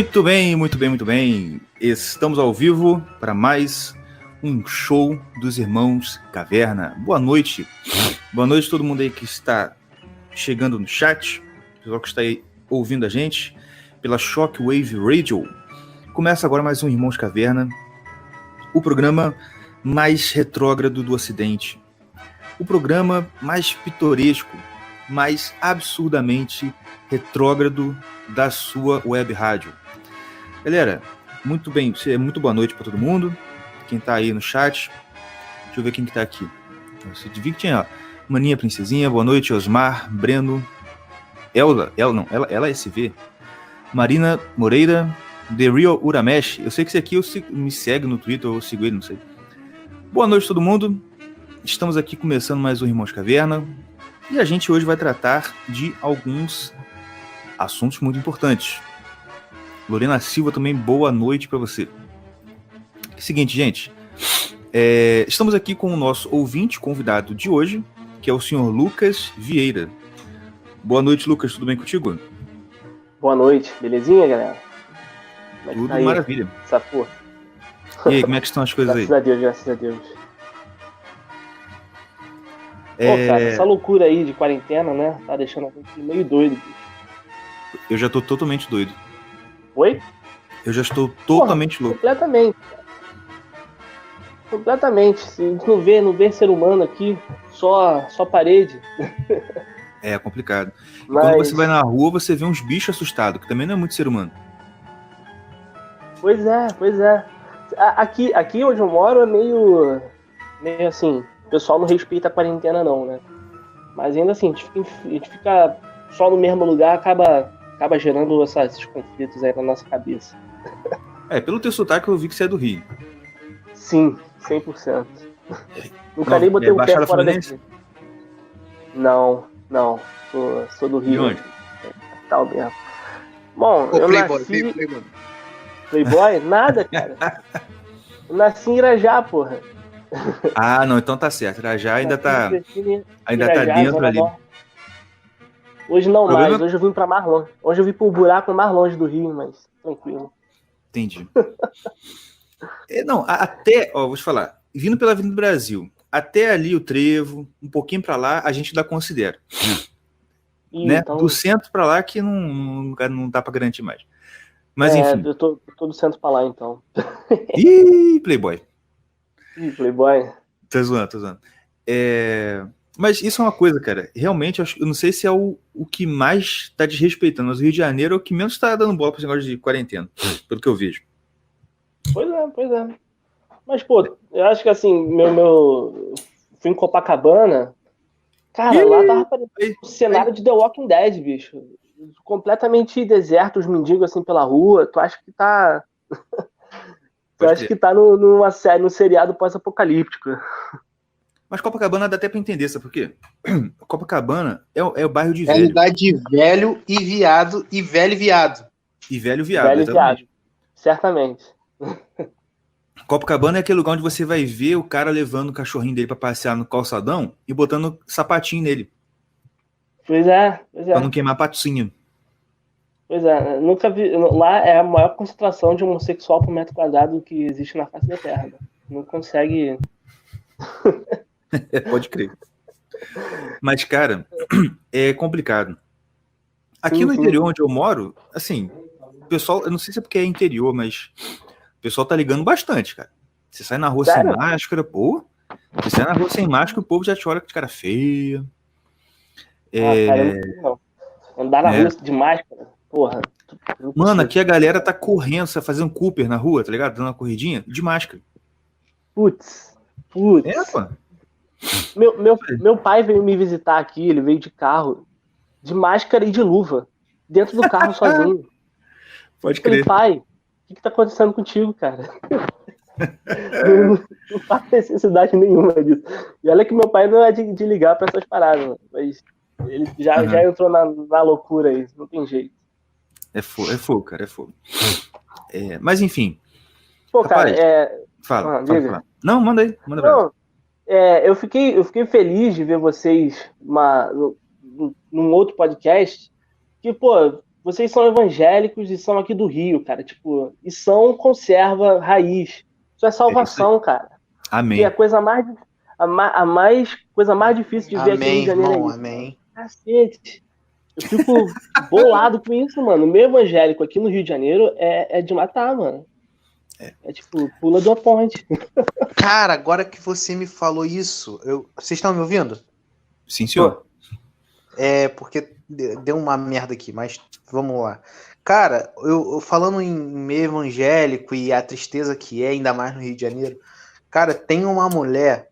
Muito bem, muito bem, muito bem. Estamos ao vivo para mais um show dos Irmãos Caverna. Boa noite. Boa noite a todo mundo aí que está chegando no chat, pessoal que está aí ouvindo a gente pela Shockwave Radio. Começa agora mais um Irmãos Caverna, o programa mais retrógrado do Ocidente, o programa mais pitoresco, mais absurdamente retrógrado da sua web rádio. Galera, muito bem, muito boa noite para todo mundo, quem tá aí no chat. Deixa eu ver quem que tá aqui. Vi que tinha Maninha Princesinha, boa noite, Osmar, Breno, ela é SV, Marina Moreira, The Real Uramesh. Eu sei que esse aqui me segue no Twitter, eu sigo ele, não sei. Boa noite todo mundo, estamos aqui começando mais um Irmãos Caverna e a gente hoje vai tratar de alguns assuntos muito importantes. Lorena Silva também, boa noite para você. Seguinte, gente, estamos aqui com o nosso ouvinte convidado de hoje, que é o senhor Lucas Vieira. Boa noite, Lucas, tudo bem contigo? Boa noite, belezinha, galera? Tudo tá maravilha. Essa porra. E aí, como é que estão as coisas aí? Graças a Deus. Pô, cara, essa loucura aí de quarentena, né? Tá deixando a gente meio doido, bicho. Eu já tô totalmente doido. Oi? Eu já estou totalmente louco. Completamente. Se não vê ser humano aqui, só parede. É complicado. Mas... quando você vai na rua, você vê uns bichos assustados, que também não é muito ser humano. Pois é. Aqui onde eu moro é meio assim, o pessoal não respeita a quarentena não, né? Mas ainda assim, a gente fica só no mesmo lugar, acaba gerando esses conflitos aí na nossa cabeça. Pelo teu sotaque eu vi que você é do Rio. Sim, 100%. Nunca nem botei o pé fora daqui. Não. Sou do Rio. De onde? Capital mesmo. Bom, eu nasci... Playboy? Nada, cara. Eu nasci em Irajá, porra. Ah, não, então tá certo. Irajá ainda tá dentro ali. Hoje não mais, hoje eu vim pra mais longe. Hoje eu vim pro buraco mais longe do Rio, mas tranquilo. Entendi. Vou te falar, vindo pela Avenida do Brasil, até ali o Trevo, um pouquinho pra lá, a gente ainda considera. Né? Então... do centro pra lá que não dá pra garantir mais. Mas enfim. Eu tô do centro pra lá, então. Ih, Playboy. Tô zoando. Mas isso é uma coisa, cara. Realmente, eu não sei se é o que mais tá desrespeitando. Mas o Rio de Janeiro é o que menos tá dando bola para esse negócio de quarentena, pelo que eu vejo. Pois é. Mas, pô, eu acho que assim, fui em Copacabana, cara, lá tava parecendo um cenário de The Walking Dead, bicho. Completamente deserto, os mendigos assim pela rua. Tu acha que tá... tu acha que tá num seriado pós-apocalíptico. Mas Copacabana dá até pra entender, sabe por quê? Copacabana é o bairro de velho. Realidade de velho e viado e velho viado. E velho viado, exatamente. Certamente. Copacabana é aquele lugar onde você vai ver o cara levando o cachorrinho dele pra passear no calçadão e botando sapatinho nele. Pois é. Pra não queimar patinho. Pois é, nunca vi. Lá é a maior concentração de homossexual por metro quadrado que existe na face da Terra. Né? Não consegue... Pode crer. Mas, cara, é complicado. Aqui no interior onde eu moro, assim, o pessoal, eu não sei se é porque é interior, mas o pessoal tá ligando bastante, cara. Você sai na rua sem máscara, pô. Você sai na rua sem máscara, o povo já te olha com cara feia. Não. Andar na rua de máscara, porra. Mano, aqui a galera tá correndo, você fazendo Cooper na rua, tá ligado? Dando uma corridinha de máscara. Putz. Pô. Meu pai veio me visitar aqui, ele veio de carro, de máscara e de luva, dentro do carro sozinho. Pode crer. Pai, o que tá acontecendo contigo, cara? não faz necessidade nenhuma disso. E olha que meu pai não é de ligar pra essas paradas, mas ele já entrou na loucura aí, não tem jeito. É fogo, cara, é fogo. Mas enfim. Pô, rapaz, cara, Fala. Não, manda aí, manda pra não, eu fiquei feliz de ver vocês num outro podcast que, pô, vocês são evangélicos e são aqui do Rio, cara, tipo, e são conserva raiz. Isso é salvação, cara. Amém. E a coisa mais coisa mais difícil de ver aqui no Rio de Janeiro irmão, é isso. amém. Cacete. Eu fico bolado com isso, mano. O meu evangélico aqui no Rio de Janeiro é de matar, mano. É tipo, pula de uma ponte. Cara, agora que você me falou isso, vocês estão me ouvindo? Sim, senhor. É, porque deu uma merda aqui, mas vamos lá. Cara, eu falando em meio evangélico e a tristeza que é, ainda mais no Rio de Janeiro, cara, tem uma mulher,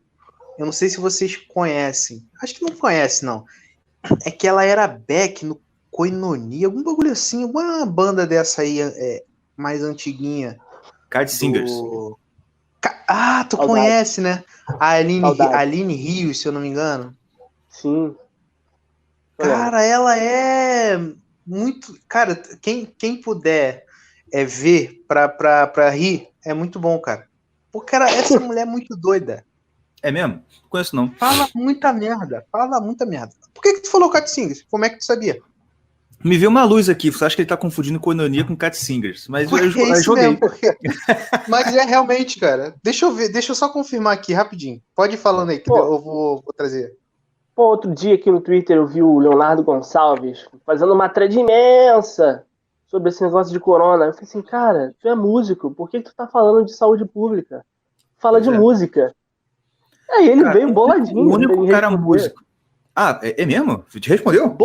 eu não sei se vocês conhecem, acho que não conhece, não. É que ela era Beck no Koinonia, algum bagulho assim, alguma banda dessa aí, mais antiguinha. Card Singers. Ah, tu Saudade. conhece, né? A Saudade. Aline Rios, se eu não me engano. Sim. Cara, ela é muito. Cara, quem puder ver pra rir, é muito bom, cara. Porque essa mulher é muito doida. É mesmo? Não conheço, não. Fala muita merda. Por que tu falou Cat Singers? Como é que tu sabia? Me veio uma luz aqui. Você acha que ele tá confundindo Koinonia com Cat Singers? Mas Porque eu é isso joguei. mesmo, Mas é realmente, cara. Deixa eu só confirmar aqui rapidinho. Pode ir falando aí, que eu vou trazer. Pô, outro dia aqui no Twitter eu vi o Leonardo Gonçalves fazendo uma thread imensa sobre esse negócio de corona. Eu falei assim, cara, tu é músico, por que tu tá falando de saúde pública? Fala de música. Aí ele veio boladinho. O único cara músico. Ah, é mesmo? Te respondeu?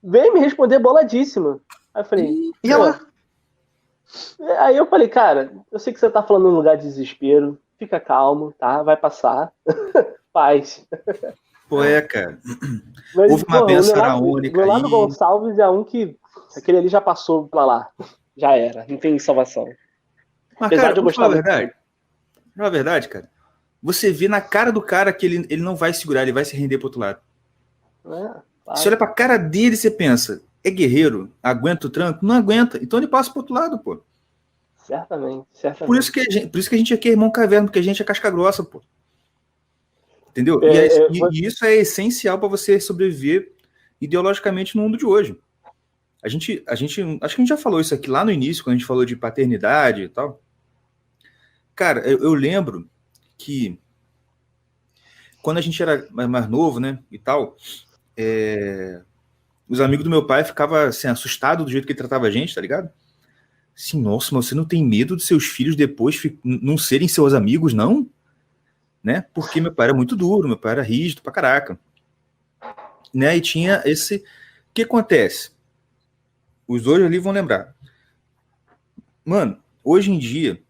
Veio me responder boladíssimo. Aí eu falei, E ela? Aí eu falei, cara, eu sei que você tá falando num lugar de desespero, fica calmo, tá? Vai passar. Paz. Pô, cara. Mas, houve uma benção araônica aí. Leonardo Gonçalves é um que... Aquele ali já passou pra lá. Já era, não tem salvação. Mas, Apesar cara, de eu gostar muito. Na verdade, cara, você vê na cara do cara que ele não vai segurar, ele vai se render pro outro lado. Claro. Você olha pra cara dele e você pensa, é guerreiro? Aguenta o tranco? Não aguenta. Então ele passa pro outro lado, pô. Certamente. Por isso que a gente aqui é irmão caverna, porque a gente é casca grossa, pô. Entendeu? E isso é essencial para você sobreviver ideologicamente no mundo de hoje. Acho que a gente já falou isso aqui lá no início, quando a gente falou de paternidade e tal. Cara, eu lembro que quando a gente era mais novo, né, e tal, os amigos do meu pai ficavam assim, assustados do jeito que ele tratava a gente, tá ligado? Assim, nossa, mas você não tem medo dos seus filhos depois não serem seus amigos, não? Né? Porque meu pai era muito duro, meu pai era rígido pra caraca. Né? E tinha esse... O que acontece? Os dois ali vão lembrar. Mano, hoje em dia,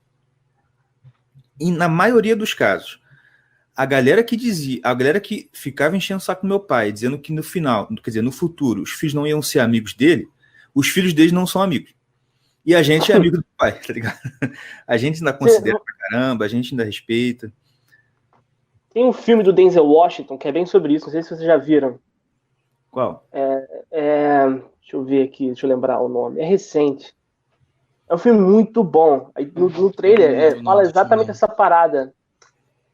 e na maioria dos casos, a galera que ficava enchendo o saco do meu pai, dizendo que no final, quer dizer, no futuro, os filhos não iam ser amigos dele, os filhos deles não são amigos. E a gente é amigo do pai, tá ligado? A gente ainda considera pra caramba, a gente ainda respeita. Tem um filme do Denzel Washington que é bem sobre isso, não sei se vocês já viram. Qual? Deixa eu ver aqui, deixa eu lembrar o nome. É recente. É um filme muito bom. Aí, no trailer fala exatamente essa parada.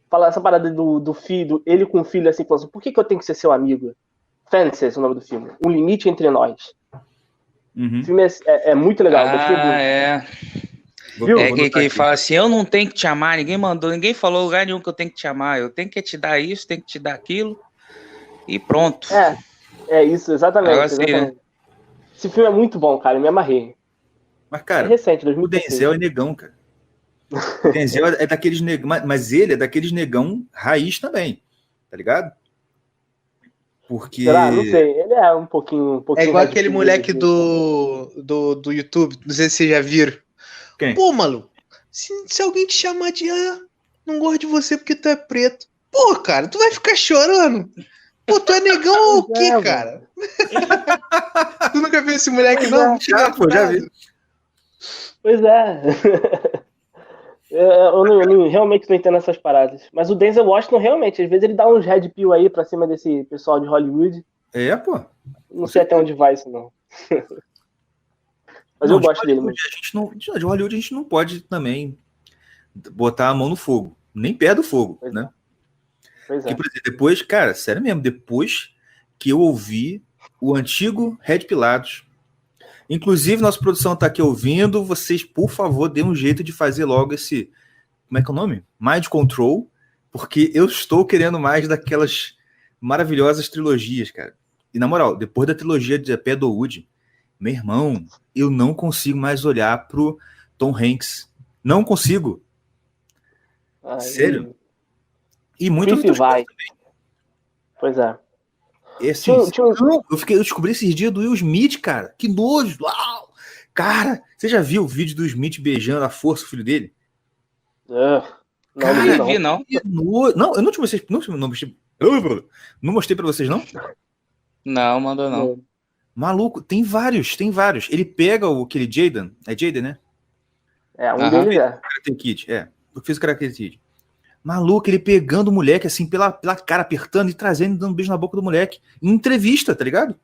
Fala essa parada do filho, ele com o filho assim, falando assim, por que eu tenho que ser seu amigo? Fences, o nome do filme. Um Limite Entre Nós. Uhum. O filme é muito legal. Que ele fala assim, eu não tenho que te amar, ninguém falou lugar nenhum que eu tenho que te amar, eu tenho que te dar isso, tenho que te dar aquilo, e pronto. É isso, exatamente. Né? Esse filme é muito bom, cara, eu me amarrei. Mas, cara, é recente, 2016. O Denzel é negão, cara. O Denzel é daqueles negão, mas ele é daqueles negão raiz também, tá ligado? Porque... Será? Não sei, ele é um pouquinho é igual aquele moleque do YouTube, não sei se vocês já viram. Quem? Pô, maluco, se alguém te chamar de não gosto de você porque tu é preto. Pô, cara, tu vai ficar chorando? Pô, tu é negão ou o quê, cara? Tu nunca viu esse moleque, não? Já vi. Pois é. Eu realmente não entendo essas paradas. Mas o Denzel Washington, realmente, às vezes ele dá uns red pill aí pra cima desse pessoal de Hollywood. Pô. Não sei até onde vai isso, não. Mas eu gosto dele. De Hollywood a gente não pode também botar a mão no fogo. Nem perto do fogo, né? Pois é. Por exemplo, depois, cara, sério mesmo, depois que eu ouvi o antigo Red Pilatos, Inclusive, nossa produção tá aqui ouvindo. Vocês, por favor, dêem um jeito de fazer logo esse... Como é que é o nome? Mind Control. Porque eu estou querendo mais daquelas maravilhosas trilogias, cara. E na moral, depois da trilogia de Pedalwood, meu irmão, eu não consigo mais olhar pro Tom Hanks. Não consigo. Sério. E muitas outras coisas também. Pois é. E assim, eu descobri esses dias do Will Smith, cara. Que nojo. Uau! Cara, você já viu o vídeo do Smith beijando à força o filho dele? Não vi, não. Não, eu não te mostrei. Não mostrei pra vocês, não? Não, mandou não. Maluco, tem vários. Ele pega aquele Jaden. É Jaden, né? Um deles é. Karate Kid, eu fiz o Karate Kid. Maluco, ele pegando o moleque assim pela cara, apertando e trazendo e dando um beijo na boca do moleque. Em entrevista, tá ligado?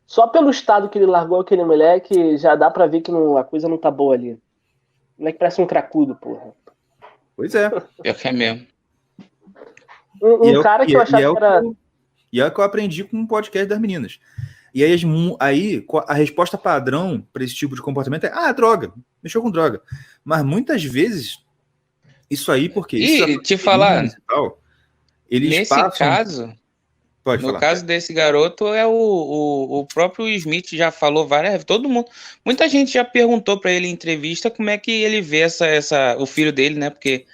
Só pelo estado que ele largou aquele moleque, já dá pra ver que a coisa não tá boa ali. O moleque parece um cracudo, porra. Pois é. Pior que é mesmo. Cara que eu achava que era... E é o que eu aprendi com um podcast das meninas. E aí a resposta padrão para esse tipo de comportamento é droga. Mexeu com droga. Mas muitas vezes, isso aí, porque... E te falar, eles passam... No caso desse garoto, o próprio Smith já falou várias vezes, todo mundo, muita gente já perguntou para ele em entrevista como é que ele vê o filho dele, né? Porque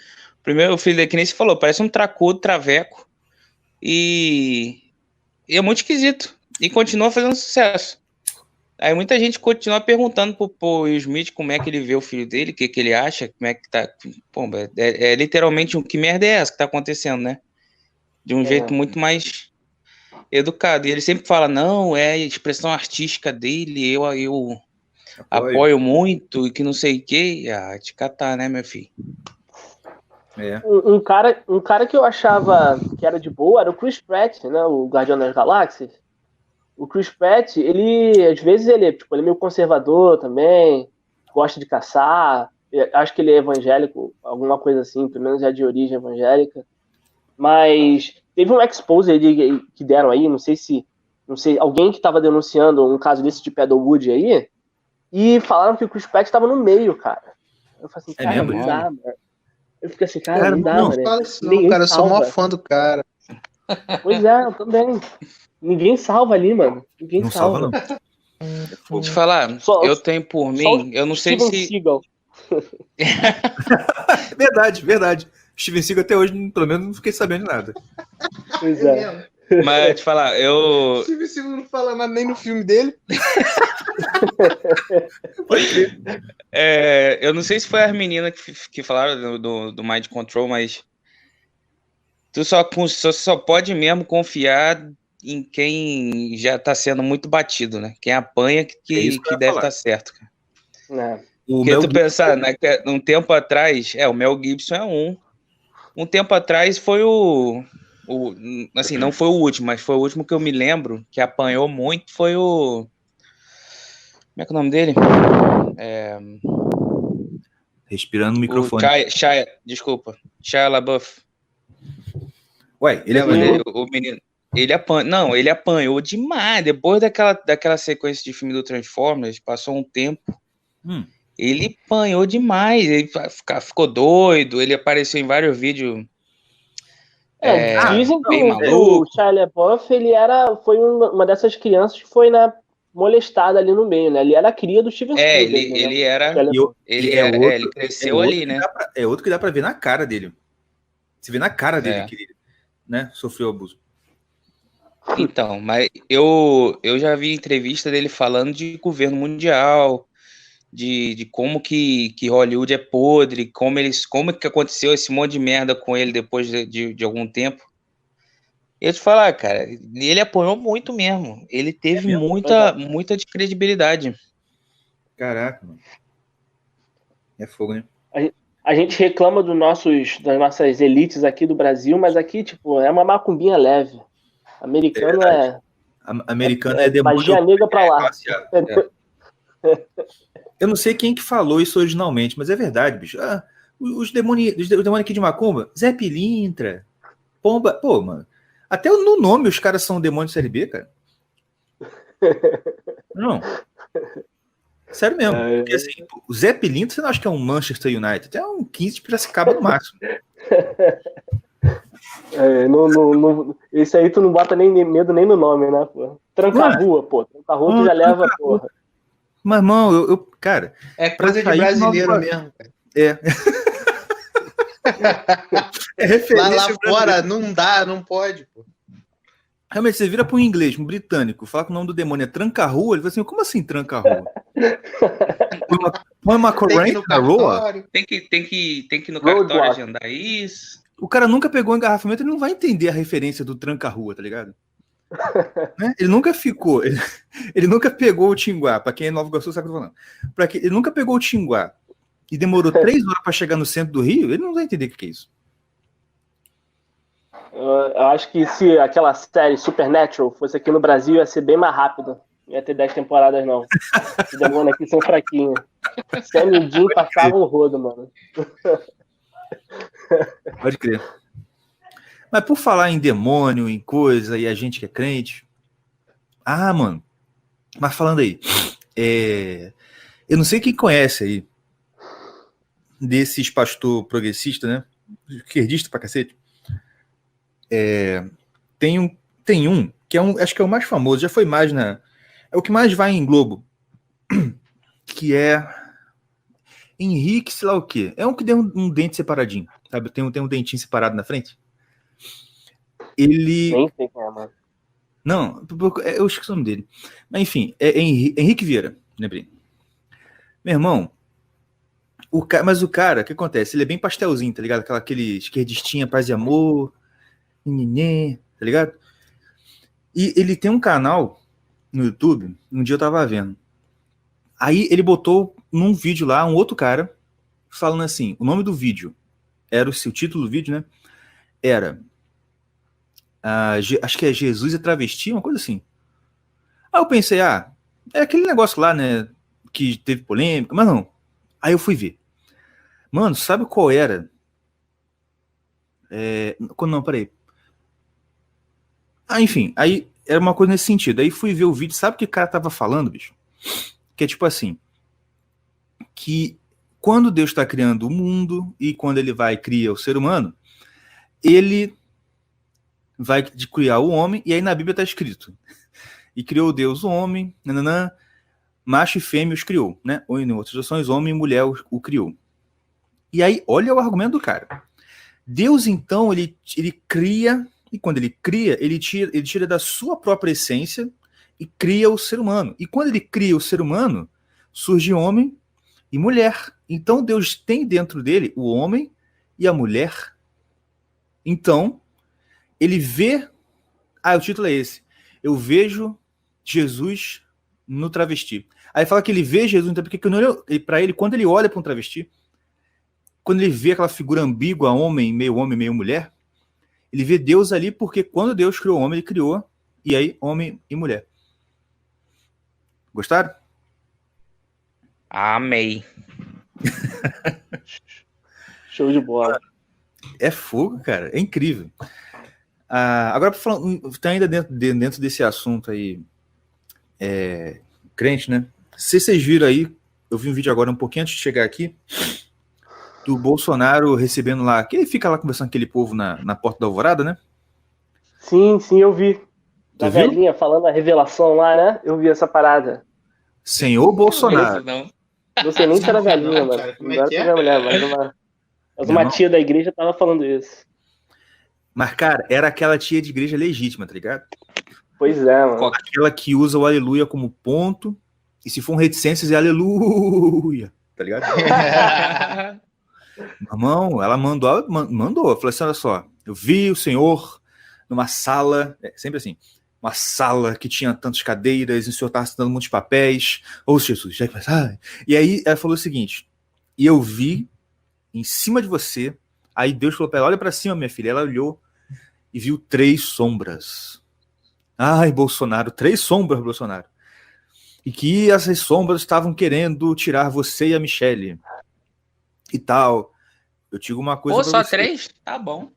primeiro o filho dele, que nem se falou, parece um tracudo, traveco, e é muito esquisito, e continua fazendo sucesso. Aí muita gente continua perguntando pro Will Smith como é que ele vê o filho dele, o que ele acha, como é que tá. Pô, é literalmente que merda é essa que tá acontecendo, né? De um jeito muito mais educado. E ele sempre fala, não, é a expressão artística dele, eu apoio muito, e que não sei o quê. Te catar, né, meu filho? Um cara que eu achava que era de boa era o Chris Pratt, né? O Guardião das Galáxias. O Chris Pratt, às vezes ele é meio conservador também, gosta de caçar, acho que ele é evangélico, alguma coisa assim, pelo menos é de origem evangélica. Mas teve um expose aí que deram aí, não sei, alguém que estava denunciando um caso desse de Pedalwood aí, e falaram que o Chris Pratt estava no meio, cara. Eu falei assim, cara, não dá, mano. Eu fiquei assim, cara, não dá, mano. Não fala isso não, cara, eu sou mó fã do cara. Pois é, eu também. Ninguém salva ali, mano. Ninguém não salva. Não. Vou te falar, eu tenho por mim, eu não sei se... Seagal. Verdade. Steven Seagal até hoje, pelo menos, não fiquei sabendo de nada. Pois é. Mas, te falar, O Steven Seagal não fala nada nem no filme dele. Eu não sei se foi as meninas que falaram do Mind Control, mas tu só pode mesmo confiar em quem já tá sendo muito batido, né? Quem apanha que deve estar certo. Porque tu pensar, um tempo atrás, o Mel Gibson é um tempo atrás foi assim, não foi o último, mas foi o último que eu me lembro, que apanhou muito, foi o... Como é que é o nome dele? Respirando no microfone. Desculpa. Shia LaBeouf. Ué, ele o menino. Ele apanhou demais. Depois daquela sequência de filme do Transformers, passou um tempo. Ele apanhou demais. Ele ficou doido. Ele apareceu em vários vídeos. Dizem que o Shia LaBeouf, foi uma dessas crianças que foi molestada ali no meio, né? Ele era a cria do Steven Spielberg. Ele cresceu ali, né? É outro que dá pra ver na cara dele. Você vê na cara dele que ele, né, sofreu abuso. Então, mas eu já vi entrevista dele falando de governo mundial, de como que Hollywood é podre, como que aconteceu esse monte de merda com ele depois de algum tempo. E eu te falar, cara, ele apanhou muito mesmo. Ele teve muita descredibilidade. Caraca, mano. É fogo, né? A gente reclama das nossas elites aqui do Brasil, mas aqui, é uma macumbinha leve. Americano Americano é demônio. Magia negra pra lá. Eu não sei quem que falou isso originalmente, mas é verdade, bicho. Os demônios aqui de Macumba, Zé Pilintra, Pomba. Pô, mano. Até no nome os caras são demônios de série B, cara. Não. Sério mesmo. Porque assim, o Zé Pilinto, você não acha que é um Manchester United? É um 15 de Piracicaba no máximo. Esse aí tu não bota nem medo nem no nome, né, pô? Tranca-rua, pô. Tranca-rua tu já leva, porra. Mas, irmão, cara... É coisa de brasileiro mesmo, cara. É referência lá fora não dá, não pode, pô. Realmente, você vira para um inglês, um britânico, fala que o nome do demônio é Tranca-Rua, ele fala assim, como assim Tranca-Rua? Põe uma corrente na rua? Tem que ir no cartório agendar isso. O cara nunca pegou um engarrafamento, ele não vai entender a referência do Tranca-Rua, tá ligado? Né? Ele nunca ficou, ele nunca pegou o Tinguá, para quem é Nova Iguaçu sabe o que eu tô falando. Ele nunca pegou o Tinguá e demorou 3 horas para chegar no centro do Rio, ele não vai entender o que é isso. Eu acho que se aquela série Supernatural fosse aqui no Brasil, ia ser bem mais rápido. Não ia ter 10 temporadas, não. Os demônios aqui são fraquinhos. Sam e Dean passavam o rodo, mano. Pode crer. Mas por falar em demônio, em coisa, e a gente que é crente... mano. Mas falando aí, eu não sei quem conhece aí desses pastor progressista, né? Esquerdista pra cacete. Tem um que acho que é o mais famoso, já foi mais é o que mais vai em Globo, que é Henrique, sei lá o quê. É um que deu um dente separadinho, sabe? Tem um dentinho separado na frente. Ele... Nem sei quem é, mano. Não, eu esqueci o nome dele. Mas enfim, é Henrique Vieira, lembrei. Meu irmão, mas o cara, o que acontece? Ele é bem pastelzinho, tá ligado? Aquele esquerdistinha, paz e amor, tá ligado? E ele tem um canal no YouTube, um dia eu tava vendo. Aí ele botou num vídeo lá um outro cara falando assim, o nome do vídeo era o título do vídeo, né? Era acho que é Jesus e Travesti, uma coisa assim. Aí eu pensei, é aquele negócio lá, né, que teve polêmica, mas não. Aí eu fui ver. Mano, sabe qual era? Não, peraí. Enfim, aí era uma coisa nesse sentido. Aí fui ver o vídeo, sabe o que o cara tava falando, bicho? Que é tipo assim, que quando Deus está criando o mundo e quando ele vai criar o ser humano, ele vai criar o homem, e aí na Bíblia está escrito, e criou Deus o homem, macho e fêmea os criou, né? Ou em outras versões, homem e mulher o criou. E aí, olha o argumento do cara. Deus, então, ele cria, e quando ele cria, ele tira da sua própria essência e cria o ser humano. E quando ele cria o ser humano, surge homem e mulher. Então, Deus tem dentro dele o homem e a mulher. Então, ele vê... o título é esse. Eu vejo Jesus no travesti. Aí fala que ele vê Jesus, então, porque para ele, quando ele olha para um travesti, quando ele vê aquela figura ambígua, homem, meio mulher, ele vê Deus ali, porque quando Deus criou o homem, ele criou, e aí, homem e mulher. Gostaram? Amei. Show de bola. É fogo, cara. É incrível. Agora, tá ainda dentro desse assunto aí, crente, né? Se vocês viram aí, eu vi um vídeo agora um pouquinho antes de chegar aqui, do Bolsonaro recebendo lá, que ele fica lá conversando com aquele povo na Porta da Alvorada, né? Sim, eu vi. Da velhinha falando a revelação lá, né? Eu vi essa parada. Senhor Bolsonaro. Não sei nem se era velhinha, mano. Não era pra mulher, mas uma tia da igreja tava falando isso. Mas, cara, era aquela tia de igreja legítima, tá ligado? Pois é, mano. Aquela que usa o aleluia como ponto, e se for um reticências, é aleluia, tá ligado? Irmão, ela mandou, falou assim, olha só, eu vi o Senhor numa sala, sempre assim, uma sala que tinha tantas cadeiras, e o Senhor estava assinando muitos papéis, Jesus, já começa, e aí ela falou o seguinte, e eu vi em cima de você, aí Deus falou para ela, olha para cima, minha filha, ela olhou e viu 3 sombras. Bolsonaro, 3 sombras, Bolsonaro. E que essas sombras estavam querendo tirar você e a Michelle. E tal. Eu digo uma coisa pra só você. 3? Tá bom.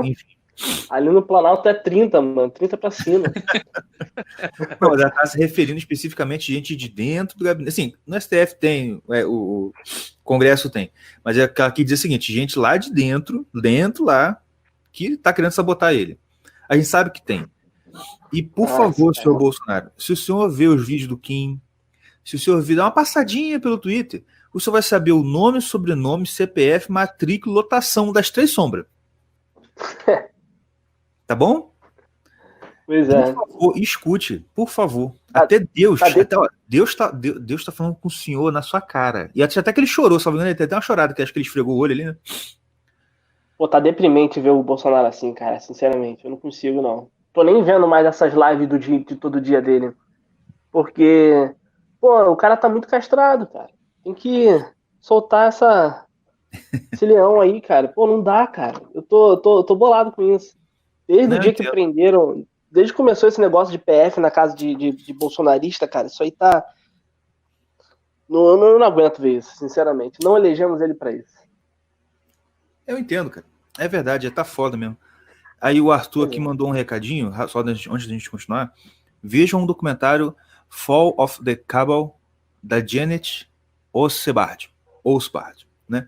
Enfim. Ali no Planalto é 30, mano. 30 pra cima. Não, mas ela está se referindo especificamente a gente de dentro do gabinete. Assim, no STF tem, o Congresso tem, mas é aqui diz o seguinte, gente lá de dentro lá, que está querendo sabotar ele. A gente sabe que tem. E, por favor, senhor Bolsonaro, se o senhor vê os vídeos do Kim, se o senhor vir dar uma passadinha pelo Twitter, o senhor vai saber o nome, sobrenome, CPF, matrícula e lotação das 3 sombras. Tá bom? Pois é. Por favor, escute, por favor. Até Deus, Deus tá falando com o senhor na sua cara. E até que ele chorou, só me engano, ele tem até uma chorada, que acho que ele esfregou o olho ali, né? Pô, tá deprimente ver o Bolsonaro assim, cara, sinceramente. Eu não consigo, não. Tô nem vendo mais essas lives de todo dia dele. Porque, pô, o cara tá muito castrado, cara. Tem que soltar esse leão aí, cara. Pô, não dá, cara. Eu tô bolado com isso. Desde o dia que prenderam, desde que começou esse negócio de PF na casa de bolsonarista, cara, isso aí tá... Não aguento ver isso, sinceramente. Não elegemos ele pra isso. Eu entendo, cara. É verdade, tá foda mesmo. Aí o Arthur aqui mandou um recadinho, só antes da gente continuar. Vejam um documentário Fall of the Cabal, da Janet Osbald, né?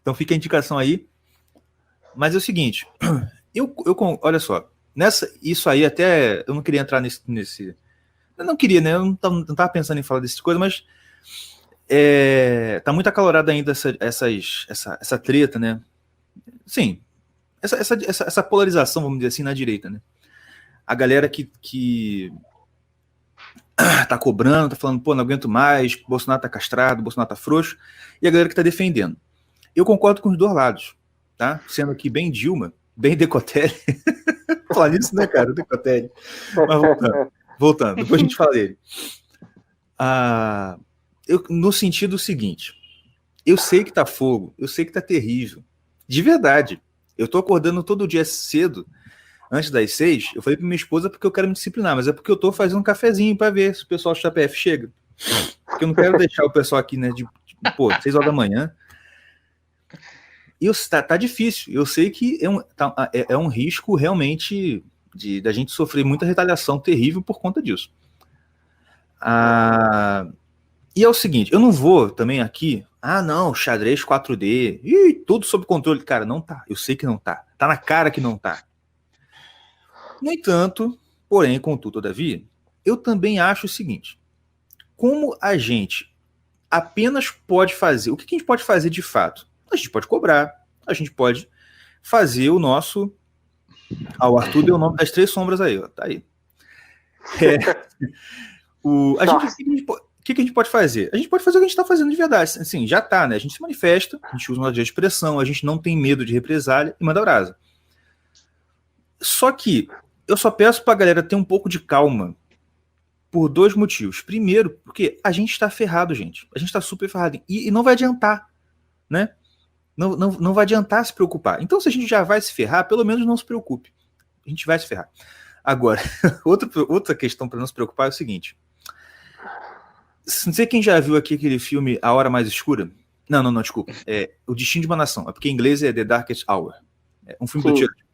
Então fica a indicação aí. Mas é o seguinte, olha só, isso aí até, eu não queria entrar nesse eu não queria, né? Eu não tava pensando em falar dessas coisas, mas tá muito acalorada ainda essa treta, né? Sim, essa polarização, vamos dizer assim, na direita, né? A galera que tá cobrando, tá falando, pô, não aguento mais, Bolsonaro tá castrado, Bolsonaro tá frouxo, e a galera que tá defendendo. Eu concordo com os dois lados, tá? Sendo aqui bem Dilma, bem Decotelli. Falar nisso, né, cara? Decotelli. Mas voltando, depois a gente fala dele. No sentido seguinte, eu sei que tá fogo, eu sei que tá terrível. De verdade. Eu tô acordando todo dia cedo, antes das 6, eu falei pra minha esposa porque eu quero me disciplinar, mas é porque eu tô fazendo um cafezinho pra ver se o pessoal do CPF chega. Porque eu não quero deixar o pessoal aqui, né, 6 horas da manhã. E tá difícil. Eu sei que é um risco realmente da gente sofrer muita retaliação terrível por conta disso. E é o seguinte, eu não vou também aqui, não, xadrez 4D, tudo sob controle. Cara, não tá. Eu sei que não tá. Tá na cara que não tá. No entanto, porém, contudo, todavia, eu também acho o seguinte, como a gente apenas pode fazer, o que a gente pode fazer de fato? A gente pode cobrar, a gente pode fazer o nosso... o Arthur deu o nome das 3 sombras aí, ó, tá aí. O que a gente pode fazer? A gente pode fazer o que a gente está fazendo de verdade. Assim, já tá, né? A gente se manifesta, a gente usa uma de expressão, a gente não tem medo de represália e manda brasa. Só que eu só peço pra galera ter um pouco de calma por 2 motivos. Primeiro, porque a gente tá ferrado, gente. A gente tá super ferrado. E não vai adiantar, né? Não vai adiantar se preocupar. Então, se a gente já vai se ferrar, pelo menos não se preocupe. A gente vai se ferrar. Agora, outra questão para não se preocupar é o seguinte. Não sei quem já viu aqui aquele filme A Hora Mais Escura. Não, desculpa. É O Destino de uma Nação. É porque em inglês é The Darkest Hour. É um filme do Churchill.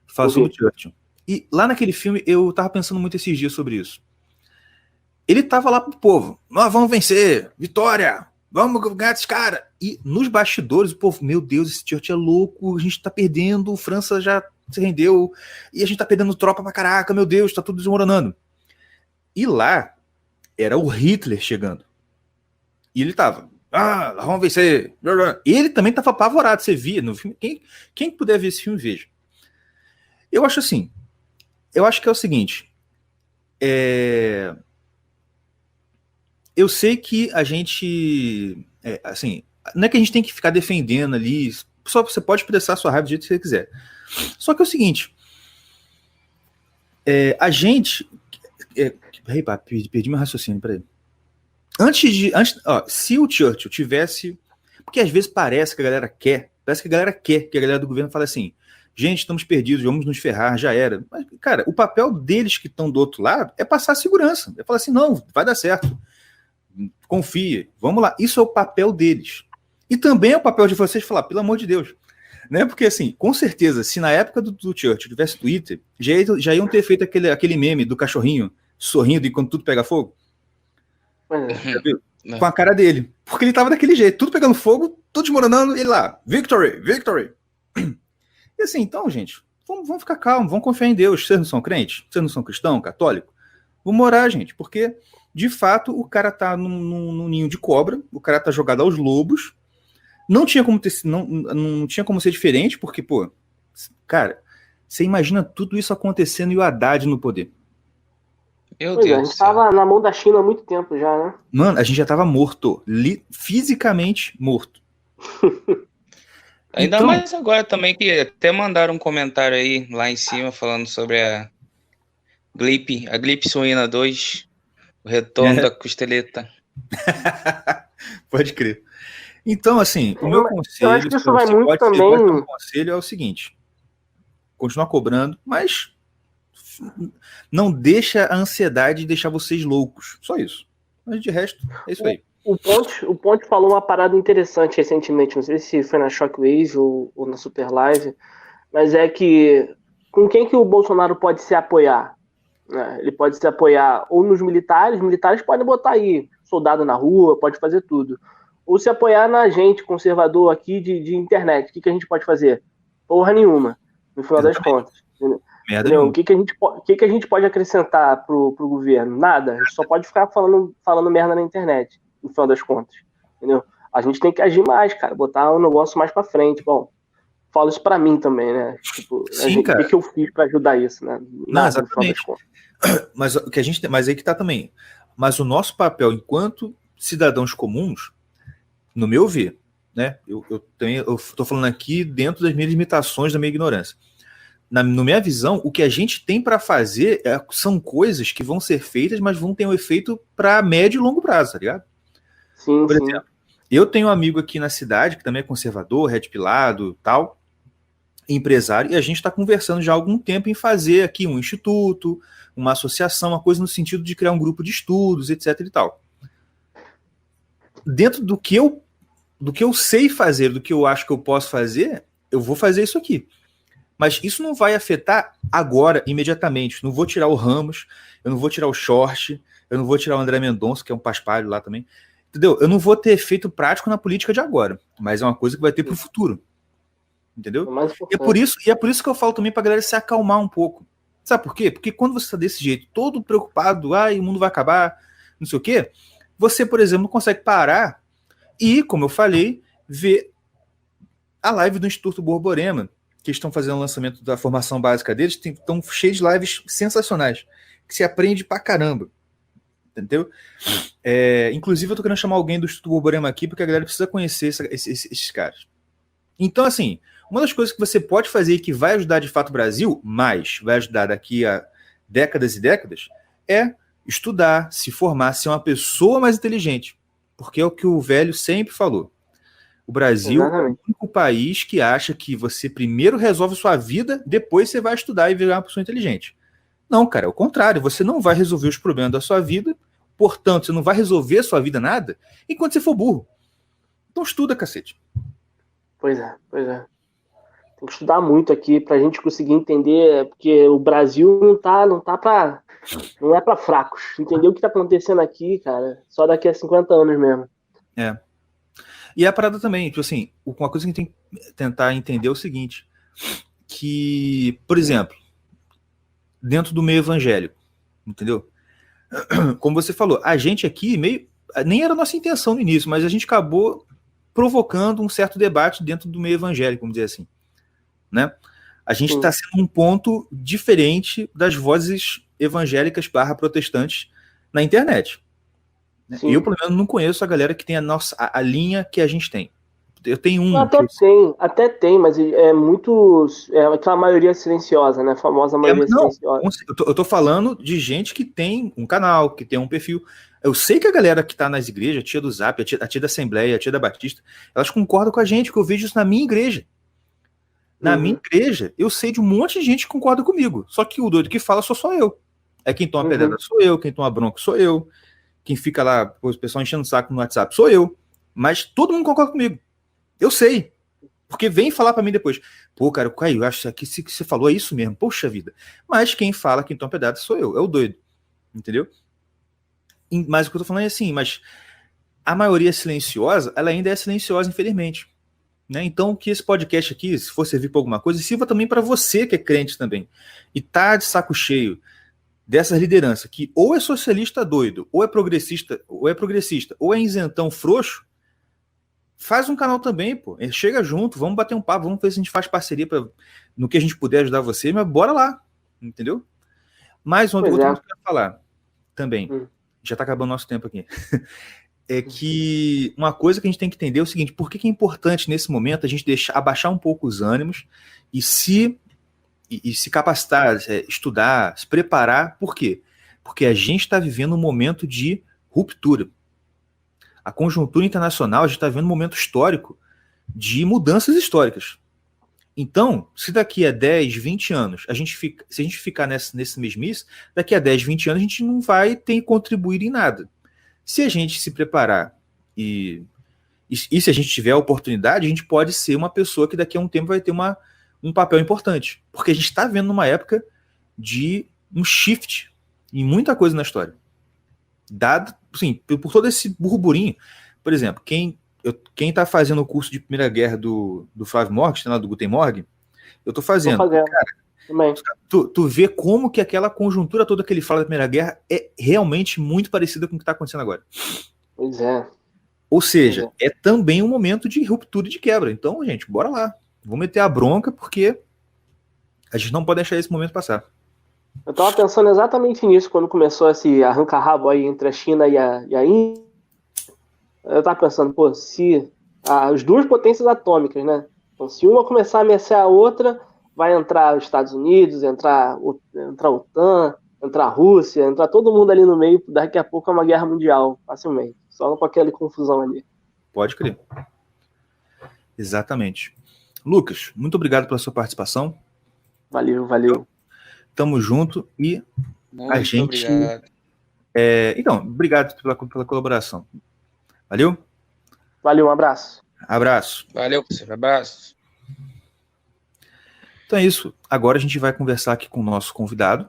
Fala sobre o Churchill. E lá naquele filme, eu tava pensando muito esses dias sobre isso. Ele tava lá pro povo. Nós vamos vencer! Vitória! Vamos ganhar esse cara! E nos bastidores, o povo, meu Deus, esse Churchill é louco, a gente tá perdendo, França já se rendeu, e a gente tá perdendo tropa pra caraca, meu Deus, tá tudo desmoronando. E lá, era o Hitler chegando. E ele tava, vamos vencer! E ele também tava apavorado, você via no filme. Quem puder ver esse filme, veja. Eu acho assim, eu acho que é o seguinte, eu sei que a gente, assim, não é que a gente tem que ficar defendendo ali, só você pode expressar sua raiva do jeito que você quiser. Só que é o seguinte, a gente, perdi meu raciocínio, peraí. Se o Churchill tivesse, porque às vezes parece que a galera quer que a galera do governo fale assim, gente, estamos perdidos, vamos nos ferrar, já era. Mas, cara, o papel deles que estão do outro lado é passar segurança. É falar assim, não, vai dar certo. Confia, vamos lá. Isso é o papel deles. E também é o papel de vocês falar, pelo amor de Deus, Né? Porque, assim, com certeza, se na época do Churchill tivesse Twitter, já iam ter feito aquele meme do cachorrinho sorrindo enquanto tudo pega fogo. Já viu? Com a cara dele. Porque ele tava daquele jeito, tudo pegando fogo, tudo desmoronando, ele lá, victory, victory. E assim, então, gente, vamos ficar calmos, vamos confiar em Deus. Vocês não são crentes? Vocês não são cristão, católico? Vamos orar, gente, porque, de fato, o cara tá num ninho de cobra, o cara tá jogado aos lobos, não tinha como não tinha como ser diferente, porque, pô, cara, você imagina tudo isso acontecendo e o Haddad no poder. Meu Deus. A gente tava na mão da China há muito tempo já, né? Mano, a gente já tava morto, fisicamente morto. Ainda Então, mais agora também, que até mandaram um comentário aí lá em cima falando sobre a Glip Suína 2, o retorno da costeleta. Pode crer. Então, assim, o meu Eu acho conselho, que isso vai muito pode também. ser um conselho, é o seguinte: continuar cobrando, mas não deixa a ansiedade deixar vocês loucos. Só isso. Mas de resto, é isso aí. O Ponte falou uma parada interessante recentemente, não sei se foi na Shockwave ou na Super Live, mas é que com quem que o Bolsonaro pode se apoiar? Né? Ele pode se apoiar ou nos militares podem botar aí soldado na rua, pode fazer tudo. Ou se apoiar na gente, conservador aqui de internet. O que a gente pode fazer? Porra nenhuma, no final das contas. Entendeu? O que a gente pode acrescentar pro governo? Nada. A gente só pode ficar falando merda na internet, no final das contas. Entendeu? A gente tem que agir mais, cara. Botar um negócio mais pra frente. Bom, falo isso pra mim também, né? Tipo, Sim, cara. O que eu fiz pra ajudar isso, né? Nada, no final das contas. Mas aí que tá também. Mas o nosso papel enquanto cidadãos comuns, no meu ver, né? Eu tô falando aqui dentro das minhas limitações, da minha ignorância. Na minha visão, o que a gente tem para fazer são coisas que vão ser feitas, mas vão ter um efeito para médio e longo prazo, tá ligado? Sim, Por exemplo, eu tenho um amigo aqui na cidade que também é conservador, red pilado, tal, empresário, e a gente está conversando já há algum tempo em fazer aqui um instituto, uma associação, uma coisa no sentido de criar um grupo de estudos, etc e tal. Dentro do que eu sei fazer, do que eu acho que eu posso fazer, eu vou fazer isso aqui. Mas isso não vai afetar agora, imediatamente. Não vou tirar o Ramos, eu não vou tirar o Short, eu não vou tirar o André Mendonça, que é um paspalho lá também. Entendeu? Eu não vou ter efeito prático na política de agora, mas é uma coisa que vai ter para o futuro. Entendeu? E é por isso que eu falo também para a galera se acalmar um pouco. Sabe por quê? Porque quando você está desse jeito, todo preocupado, o mundo vai acabar, não sei o quê, você, por exemplo, não consegue parar e, como eu falei, ver a live do Instituto Borborema, que estão fazendo o lançamento da formação básica deles, estão cheios de lives sensacionais, que se aprende pra caramba. Entendeu? Inclusive, eu tô querendo chamar alguém do Instituto Borborema aqui, porque a galera precisa conhecer esses caras. Então, assim, uma das coisas que você pode fazer e que vai ajudar de fato o Brasil, mas vai ajudar daqui a décadas e décadas, é estudar, se formar, ser uma pessoa mais inteligente. Porque é o que o velho sempre falou. O Brasil é o único país que acha que você primeiro resolve sua vida, depois você vai estudar e virar uma pessoa inteligente. Não, cara, é o contrário. Você não vai resolver os problemas da sua vida, portanto, você não vai resolver a sua vida nada enquanto você for burro. Então estuda, cacete. Pois é. Tem que estudar muito aqui pra gente conseguir entender, porque o Brasil não é pra fracos. Entender o que tá acontecendo aqui, cara, só daqui a 50 anos mesmo. E a parada também, tipo assim, uma coisa que a gente tem que tentar entender é o seguinte, que, por exemplo, dentro do meio evangélico, entendeu? Como você falou, a gente aqui nem era a nossa intenção no início, mas a gente acabou provocando um certo debate dentro do meio evangélico, vamos dizer assim, né? A gente está sendo um ponto diferente das vozes evangélicas / protestantes na internet. Sim. Eu, pelo menos, não conheço a galera que tem a linha que a gente tem. Eu tenho um. Até tem, mas é muito. É aquela maioria silenciosa, né? A famosa maioria silenciosa. Eu tô falando de gente que tem um canal, que tem um perfil. Eu sei que a galera que tá nas igrejas, a tia do Zap, a tia da Assembleia, a tia da Batista, elas concordam com a gente, que eu vejo isso na minha igreja. Na minha igreja, eu sei de um monte de gente que concorda comigo. Só que o doido que fala só eu. Quem toma pedrada sou eu, quem toma bronca sou eu. Quem fica lá, o pessoal enchendo o saco no WhatsApp, sou eu. Mas todo mundo concorda comigo. Eu sei. Porque vem falar para mim depois, pô, cara, Caio, eu acho que você falou é isso mesmo, poxa vida. Mas quem fala que então pedaço sou eu, é o doido, entendeu? Mas o que eu tô falando é assim, mas a maioria silenciosa, ela ainda é silenciosa, infelizmente. Né? Então, que esse podcast aqui, se for servir para alguma coisa, sirva também para você que é crente também. E tá de saco cheio dessas lideranças que ou é socialista doido, ou é progressista, ou é isentão frouxo, faz um canal também, pô. Chega junto, vamos bater um papo, vamos ver se a gente faz parceria no que a gente puder ajudar você, mas bora lá, entendeu? Mais uma outra coisa que eu quero falar também. Já tá acabando o nosso tempo aqui. É que uma coisa que a gente tem que entender é o seguinte, por que é importante nesse momento a gente abaixar um pouco os ânimos e se capacitar, estudar, se preparar. Por quê? Porque a gente está vivendo um momento de ruptura. A conjuntura internacional, a gente está vivendo um momento histórico de mudanças históricas. Então, se daqui a 10, 20 anos, se a gente ficar nesse mesmice, daqui a 10, 20 anos a gente não vai ter contribuído em nada. Se a gente se preparar e se a gente tiver a oportunidade, a gente pode ser uma pessoa que daqui a um tempo vai ter um papel importante. Porque a gente está vendo uma época de um shift em muita coisa na história. Dado, assim, por todo esse burburinho. Por exemplo, quem está fazendo o curso de Primeira Guerra do Flávio Morgan, lá do Guten Morgen, eu estou fazendo. Cara, tu vê como que aquela conjuntura toda que ele fala da Primeira Guerra é realmente muito parecida com o que está acontecendo agora. Pois é. Ou seja, é também um momento de ruptura e de quebra. Então, gente, bora lá. Vamos meter a bronca, porque a gente não pode deixar esse momento passar. Eu estava pensando exatamente nisso quando começou esse arranca-rabo aí entre a China e a Índia. Eu estava pensando, pô, se as duas potências atômicas, né? Então, se uma começar a ameaçar a outra, vai entrar os Estados Unidos, entrar a OTAN, entrar a Rússia, entrar todo mundo ali no meio, daqui a pouco é uma guerra mundial, facilmente. Só com aquela confusão ali. Pode crer. Exatamente. Lucas, muito obrigado pela sua participação. Valeu. Tamo junto e muito a gente... Obrigado. Então, obrigado pela colaboração. Valeu? Valeu, um abraço. Abraço. Valeu, professor. Abraço. Então é isso. Agora a gente vai conversar aqui com o nosso convidado,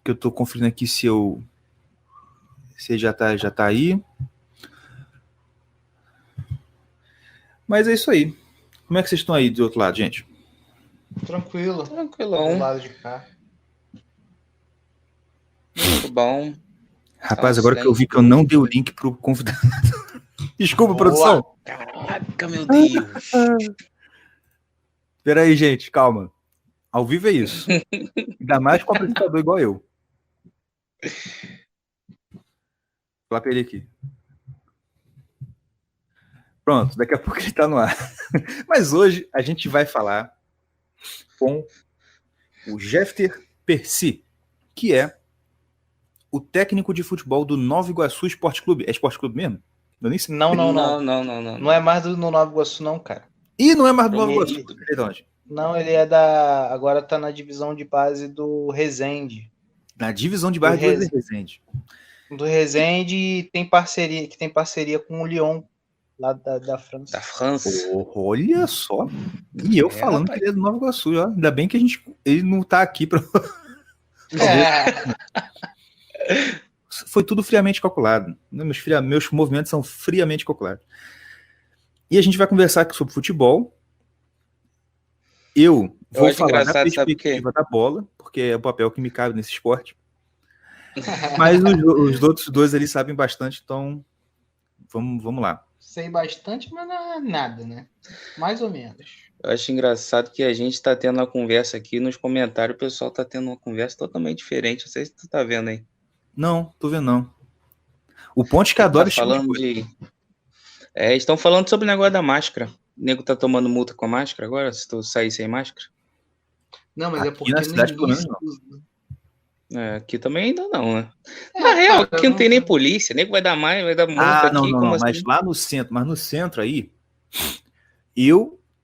que eu tô conferindo aqui se ele já tá aí. Mas é isso aí. Como é que vocês estão aí do outro lado, gente? Tranquilão. Do lado de cá. Muito bom. Rapaz, agora que eu vi que eu não dei o link pro convidado. Desculpa, Boa. produção. Caraca, meu Deus. Peraí, gente, calma. Ao vivo é isso. Ainda mais com um apresentador igual eu. Vou falar pra ele aqui. Pronto, daqui a pouco ele tá no ar. Mas hoje a gente vai falar com o Jefter Percy, que é o técnico de futebol do Nova Iguaçu Esporte Clube. É Esporte Clube mesmo? Eu nem sei. Não. Não. Não é mais no Nova Iguaçu, não, cara. Ih, não é mais do Nova Iguaçu. Não, ele é agora tá na divisão de base do Resende. Na divisão de base do Resende. Do Resende tem parceria com o Lyon, lá da França. Da França. Olha só. E eu falando rapaz, que ele é do Nova Iguaçu. Ó. Ainda bem que ele não tá aqui para. Foi tudo friamente calculado. Meus movimentos são friamente calculados. E a gente vai conversar aqui sobre futebol. Eu vou falar da perspectiva da bola, porque é o papel que me cabe nesse esporte. Mas os outros dois ali sabem bastante, então vamos lá. Sei bastante, mas não é nada, né? Mais ou menos. Eu acho engraçado que a gente está tendo uma conversa aqui nos comentários, o pessoal está tendo uma conversa totalmente diferente. Não sei se tu tá vendo aí. Não, tô vendo não. O Ponte que adora falando de... estão falando sobre o negócio da máscara. O nego tá tomando multa com a máscara agora, se tu sair sem máscara? Não, mas aqui é porque na cidade, pelo menos, não. Aqui também ainda não, né? Na real, aqui não tem nem polícia, nego vai dar multa aqui. Não, assim? Mas lá no centro aí,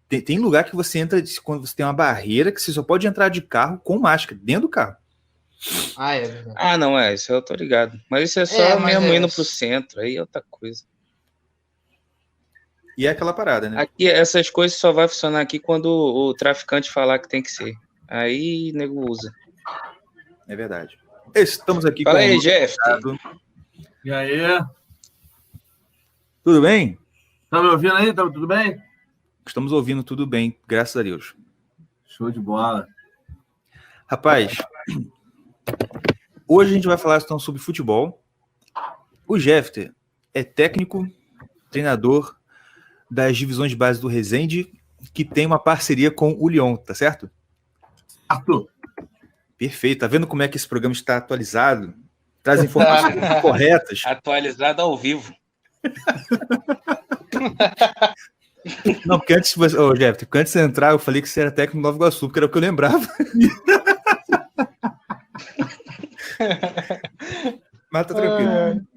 tem lugar que você entra quando você tem uma barreira que você só pode entrar de carro com máscara, dentro do carro. É verdade. Não, isso eu tô ligado. Mas isso é só mesmo indo pro centro, aí é outra coisa. E é aquela parada, né? Aqui, essas coisas só vai funcionar aqui quando o traficante falar que tem que ser. Aí, nego usa. É verdade. Estamos aqui Fala com aí, o Jeff. E aí? Tudo bem? Tá me ouvindo aí? Tá tudo bem? Estamos ouvindo tudo bem, graças a Deus. Show de bola. Rapaz, hoje a gente vai falar então sobre futebol. O Jeffter é técnico, treinador das divisões de base do Resende, que tem uma parceria com o Lyon, tá certo? Arthur. Perfeito. Tá vendo como é que esse programa está atualizado? Traz informações corretas. Atualizado ao vivo. Não, porque antes, Jeffter, porque antes de você entrar, eu falei que você era técnico do Nova Iguaçu, porque era o que eu lembrava. Mas tá tranquilo.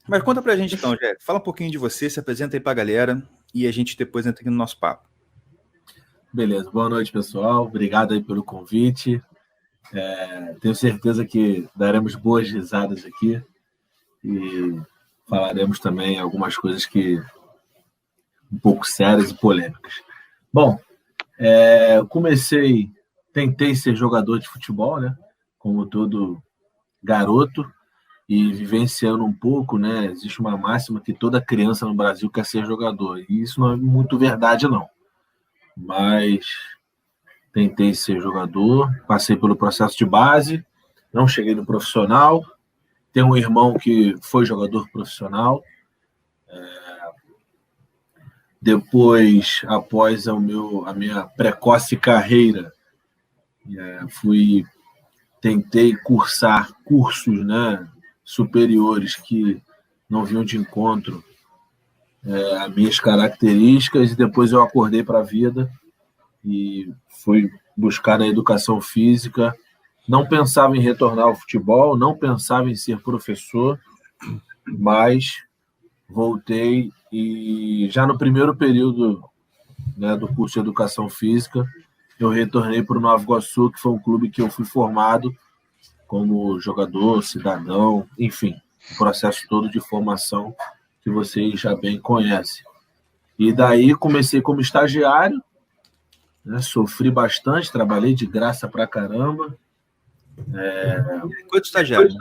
Mas conta pra gente então, Jeffter. Fala um pouquinho de você, se apresenta aí pra galera e a gente depois entra aqui no nosso papo. Beleza. Boa noite, pessoal. Obrigado aí pelo convite. Tenho certeza que daremos boas risadas aqui e falaremos também algumas coisas que um pouco sérias e polêmicas. Bom, eu tentei ser jogador de futebol, né? Como todo garoto, e vivenciando um pouco, né? Existe uma máxima que toda criança no Brasil quer ser jogador, e isso não é muito verdade, não. Mas tentei ser jogador, passei pelo processo de base, não cheguei no profissional. Tenho um irmão que foi jogador profissional. Depois, após a minha precoce carreira, tentei cursar cursos, né, superiores que não vinham de encontro a minhas características, e depois eu acordei para a vida e fui buscar a educação física. Não pensava em retornar ao futebol, não pensava em ser professor, mas voltei e já no primeiro período, né, do curso de educação física, eu retornei para o Nova Iguaçu, que foi um clube que eu fui formado como jogador, cidadão, enfim, o processo todo de formação que vocês já bem conhecem. E daí comecei como estagiário, né, sofri bastante, trabalhei de graça pra caramba. Coisa de estagiário.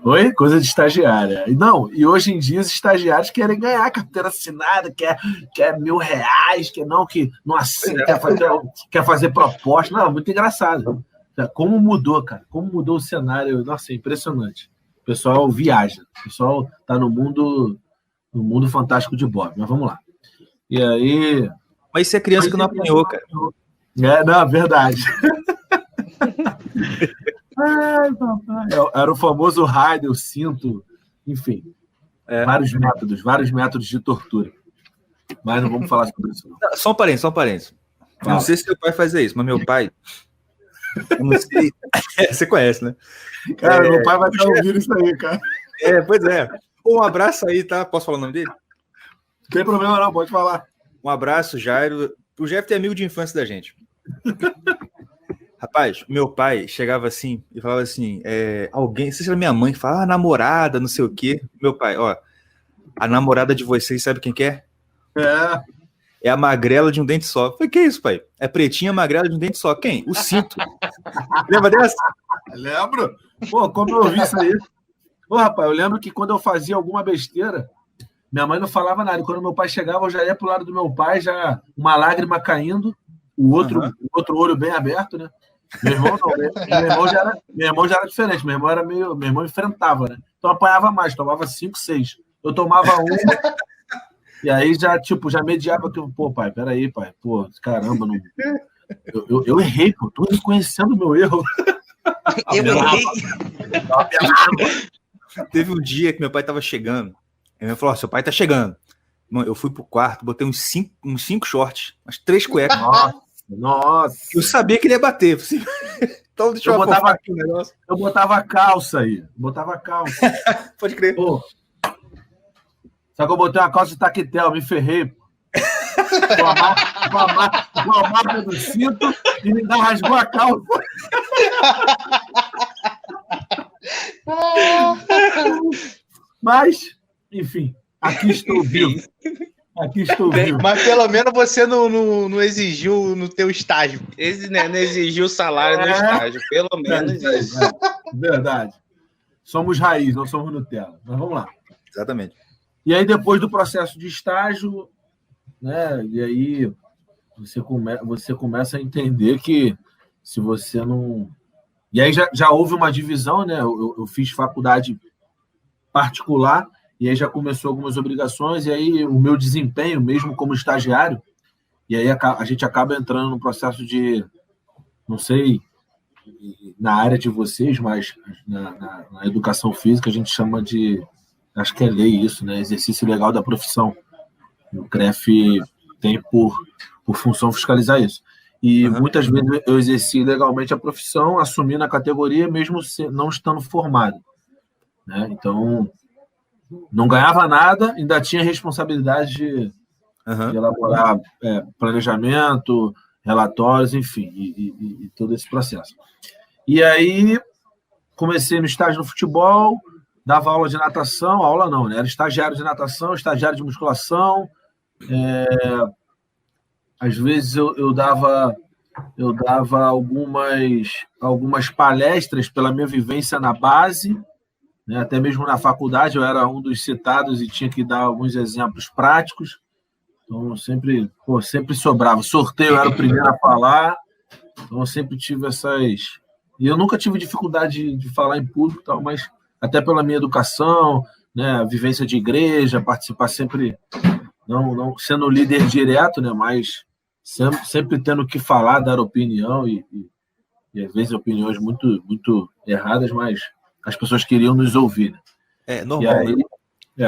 Oi? Coisa de estagiária. E hoje em dia os estagiários querem ganhar carteira assinada, quer R$1.000, quer fazer proposta. Não, muito engraçado. Como mudou, cara? Como mudou o cenário? Nossa, é impressionante. O pessoal viaja. O pessoal tá no mundo fantástico de Bob. Mas vamos lá. E aí... Mas isso é criança que não apanhou, cara. Não, verdade. Ai, papai. Era o famoso raio, o cinto, enfim. Vários métodos de tortura. Mas não vamos falar sobre isso, não. Não, só um parênteses. Eu não sei se seu pai fazia isso, mas meu pai... Eu não sei... Você conhece, né? Cara, meu pai vai estar ouvindo isso aí, cara. Pois é. Um abraço aí, tá? Posso falar o nome dele? Não tem problema não, pode falar. Um abraço, Jairo. O Jeff é amigo de infância da gente. Rapaz, meu pai chegava assim e falava assim, alguém, não sei se era minha mãe, fala, namorada, não sei o quê. Meu pai, ó, a namorada de vocês, sabe quem que é? É a magrela de um dente só. Eu falei, que isso, pai? É pretinha, magrela de um dente só. Quem? O cinto. Lembra dessa? Lembro. Pô, como eu ouvi isso aí? Pô, rapaz, eu lembro que quando eu fazia alguma besteira, minha mãe não falava nada. E quando meu pai chegava, eu já ia pro lado do meu pai, já uma lágrima caindo, o outro olho bem aberto, né? Meu irmão não, meu irmão já era diferente. Meu irmão enfrentava, né? Então apanhava mais, tomava 5, 6. Eu tomava uma, e aí já mediava que, pô, pai, peraí, pai, pô, caramba, não... eu errei, pô, tô reconhecendo o meu erro. Eu errei. Teve um dia que meu pai tava chegando, ele falou, seu pai tá chegando. Mano, eu fui pro quarto, botei uns 5 shorts, umas 3 cuecas. Nossa! Eu sabia que ele ia bater. Então deixa eu botava aqui o negócio. Eu botava calça aí. Pode crer. Pô. Só que eu botei uma calça de taquetel, me ferrei. Com a marca do cinto e me rasgou a calça. Mas, enfim, aqui estou vivo. Aqui estou vivo. Mas pelo menos você não exigiu no teu estágio. Esse né, não exigiu salário no estágio, pelo menos isso. Verdade. Somos raiz, não somos Nutella. Mas vamos lá. Exatamente. E aí, depois do processo de estágio, né? E aí você começa a entender que se você não... E aí já houve uma divisão, né? Eu fiz faculdade particular, e aí já começou algumas obrigações, e aí o meu desempenho, mesmo como estagiário, e aí a gente acaba entrando no processo de, não sei, na área de vocês, mas na educação física a gente chama de, acho que é lei isso, né? Exercício legal da profissão. O CREF tem por função fiscalizar isso. E muitas vezes eu exerci legalmente a profissão, assumindo a categoria, mesmo não estando formado. Né? Então, não ganhava nada, ainda tinha responsabilidade de elaborar planejamento, relatórios, enfim, e todo esse processo. E aí, comecei no estágio no futebol, dava aula de natação, aula não, né? Era estagiário de natação, estagiário de musculação, às vezes eu dava algumas palestras pela minha vivência na base, né? Até mesmo na faculdade eu era um dos citados e tinha que dar alguns exemplos práticos. Então sempre sobrava. Sorteio eu era o primeiro a falar, então eu sempre tive essas... E eu nunca tive dificuldade de falar em público, tal, mas até pela minha educação, né? A vivência de igreja, participar sempre, não sendo líder direto, né? Mas sempre tendo que falar, dar opinião e às vezes opiniões muito, muito erradas, mas as pessoas queriam nos ouvir. Né? É normal.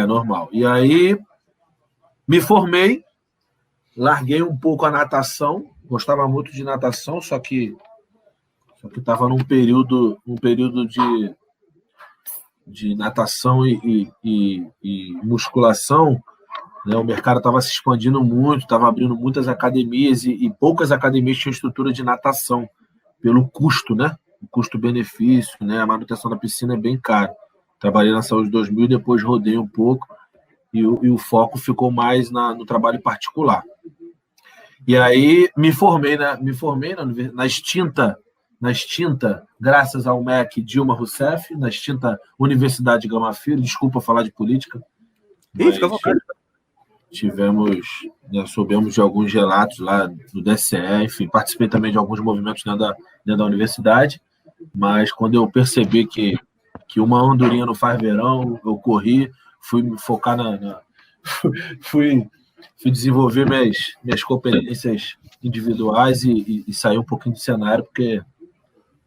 Normal. E aí me formei, larguei um pouco a natação, gostava muito de natação, só que estava num período de natação e musculação, né? O mercado estava se expandindo muito, estava abrindo muitas academias e poucas academias tinham estrutura de natação, pelo custo, né? O custo-benefício, né? A manutenção da piscina é bem caro. Trabalhei na Saúde 2000, depois rodei um pouco e o foco ficou mais no trabalho particular. E aí me formei na extinta, graças ao MEC Dilma Rousseff, na extinta Universidade Gama Filho. Desculpa falar de política. Fica à vontade. Soubemos de alguns relatos lá do DCE, enfim, participei também de alguns movimentos dentro da universidade, mas quando eu percebi que uma andorinha não faz verão, eu corri, fui me focar fui desenvolver minhas competências individuais e sair um pouquinho do cenário, porque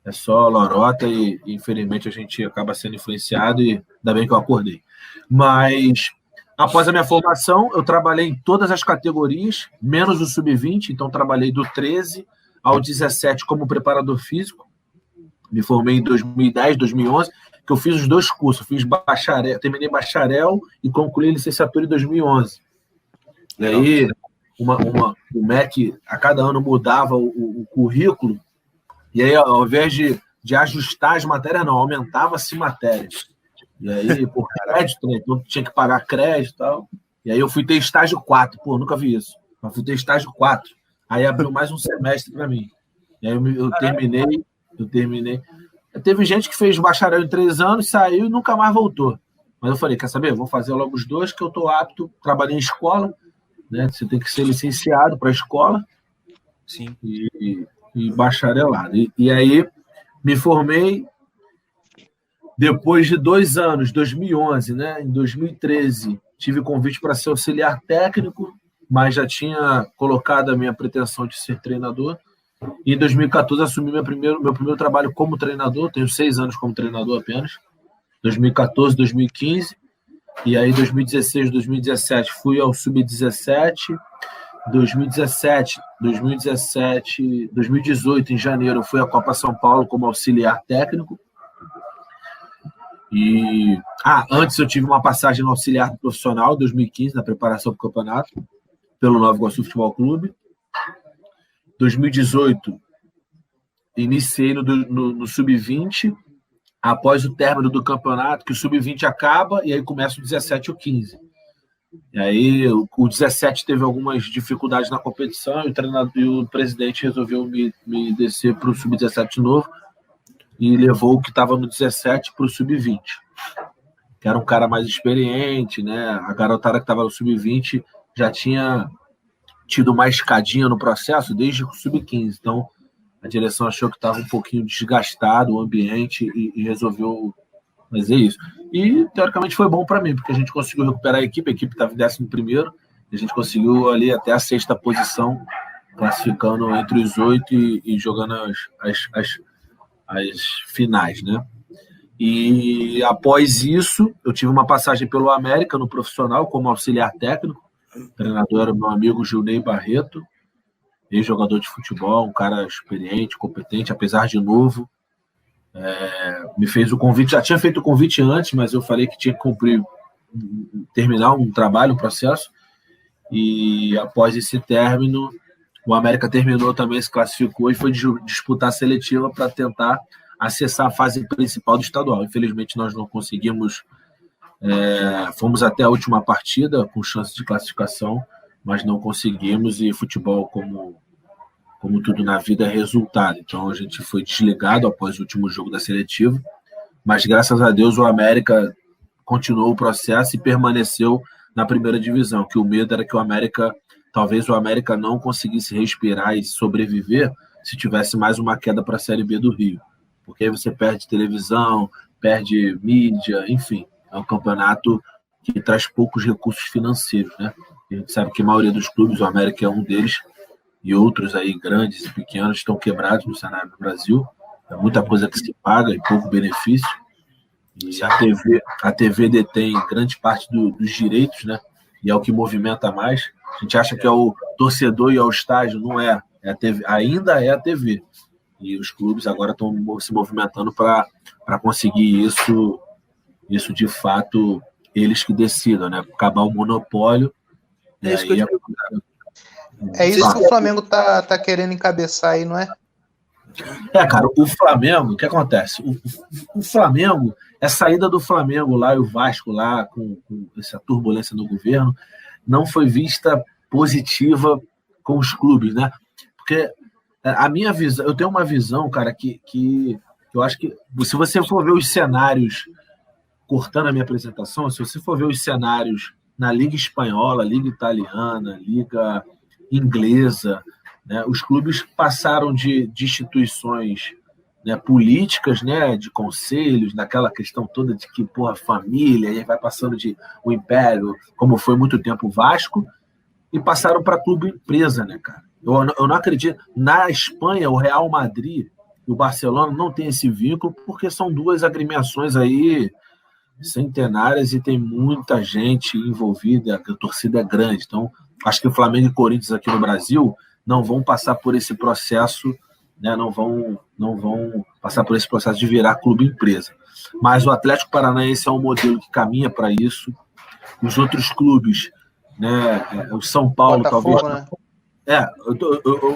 é só lorota e infelizmente a gente acaba sendo influenciado e ainda bem que eu acordei. Mas após a minha formação, eu trabalhei em todas as categorias, menos o sub-20, então trabalhei do 13 ao 17 como preparador físico. Me formei em 2010, 2011, que eu fiz os dois cursos. Eu fiz bacharel, terminei bacharel e concluí a licenciatura em 2011. E aí, o MEC, a cada ano mudava o currículo, e aí, ao invés de ajustar as matérias, não, aumentava-se matérias. E aí, por crédito, né? Então tinha que pagar crédito e tal. E aí eu fui ter estágio 4. Pô, nunca vi isso. Mas fui ter estágio 4. Aí abriu mais um semestre para mim. E aí eu terminei. Teve gente que fez bacharel em 3 anos, saiu e nunca mais voltou. Mas eu falei, quer saber? Vou fazer logo os 2, que eu estou apto. Trabalhei em escola, né? Você tem que ser licenciado para a escola. Sim. E bacharelado. E aí me formei. Depois de 2 anos, 2011, né? Em 2013, tive convite para ser auxiliar técnico, mas já tinha colocado a minha pretensão de ser treinador. E em 2014, assumi meu primeiro trabalho como treinador. Tenho 6 anos como treinador apenas. 2014, 2015. E aí, 2016, 2017, fui ao Sub-17. 2018, em janeiro, fui à Copa São Paulo como auxiliar técnico. Antes eu tive uma passagem no auxiliar profissional em 2015, na preparação do campeonato, pelo Nova Iguaçu Futebol Clube. 2018, iniciei no Sub-20, após o término do campeonato, que o Sub-20 acaba, e aí começa o 17 e o 15. E aí o 17 teve algumas dificuldades na competição e o treinador e o presidente resolveu me descer para o sub-17 de novo e levou o que estava no 17 para o sub-20, que era um cara mais experiente, né? A garotada que estava no sub-20 já tinha tido uma escadinha no processo desde o sub-15, então a direção achou que estava um pouquinho desgastado o ambiente e resolveu fazer isso. E, teoricamente, foi bom para mim, porque a gente conseguiu recuperar a equipe estava em 11º, a gente conseguiu ali até a 6ª posição, classificando entre os 8 e jogando as finais, né? E após isso, eu tive uma passagem pelo América no profissional como auxiliar técnico. O treinador era meu amigo Gilney Barreto, ex-jogador de futebol, um cara experiente, competente, apesar de novo. Me fez o convite, já tinha feito o convite antes, mas eu falei que tinha que terminar um trabalho, um processo, e após esse término, o América terminou também, se classificou e foi disputar a seletiva para tentar acessar a fase principal do estadual. Infelizmente, nós não conseguimos, fomos até a última partida com chance de classificação, mas não conseguimos, e futebol, como tudo na vida, é resultado. Então a gente foi desligado após o último jogo da seletiva, mas graças a Deus o América continuou o processo e permaneceu na primeira divisão, que o medo era que talvez o América não conseguisse respirar e sobreviver se tivesse mais uma queda para a Série B do Rio, porque aí você perde televisão, perde mídia, enfim, é um campeonato que traz poucos recursos financeiros, né? A gente sabe que a maioria dos clubes, o América é um deles, e outros aí grandes e pequenos estão quebrados no cenário do Brasil. É muita coisa que se paga e pouco benefício. E a TV detém grande parte dos direitos, né? E é o que movimenta mais. A gente acha que é o torcedor e ao estádio, não é. É a TV, ainda é a TV. E os clubes agora estão se movimentando para conseguir isso de fato, eles que decidam, né? Acabar o monopólio. É isso que o Flamengo tá querendo encabeçar aí, não é? Cara, o Flamengo, o que acontece? O Flamengo, a saída do Flamengo lá e o Vasco lá, com essa turbulência no governo, não foi vista positiva com os clubes, né? Porque a minha visão, eu tenho uma visão, cara, que eu acho que, se você for ver os cenários, cortando a minha apresentação, se você for ver os cenários na Liga Espanhola, Liga Italiana, Liga Inglesa, né, os clubes passaram de instituições, né, políticas, né, de conselhos, naquela questão toda de que, família, e aí vai passando de o império, como foi muito tempo o Vasco, e passaram para clube empresa, né, cara? Eu não acredito. Na Espanha, o Real Madrid e o Barcelona não tem esse vínculo, porque são duas agremiações aí centenárias e tem muita gente envolvida, a torcida é grande. Então, acho que o Flamengo e Corinthians aqui no Brasil não vão passar por esse processo, né? Não vão passar por esse processo de virar clube empresa. Mas o Atlético Paranaense é um modelo que caminha para isso. Os outros clubes, né? O São Paulo, Botafogo, talvez. Né?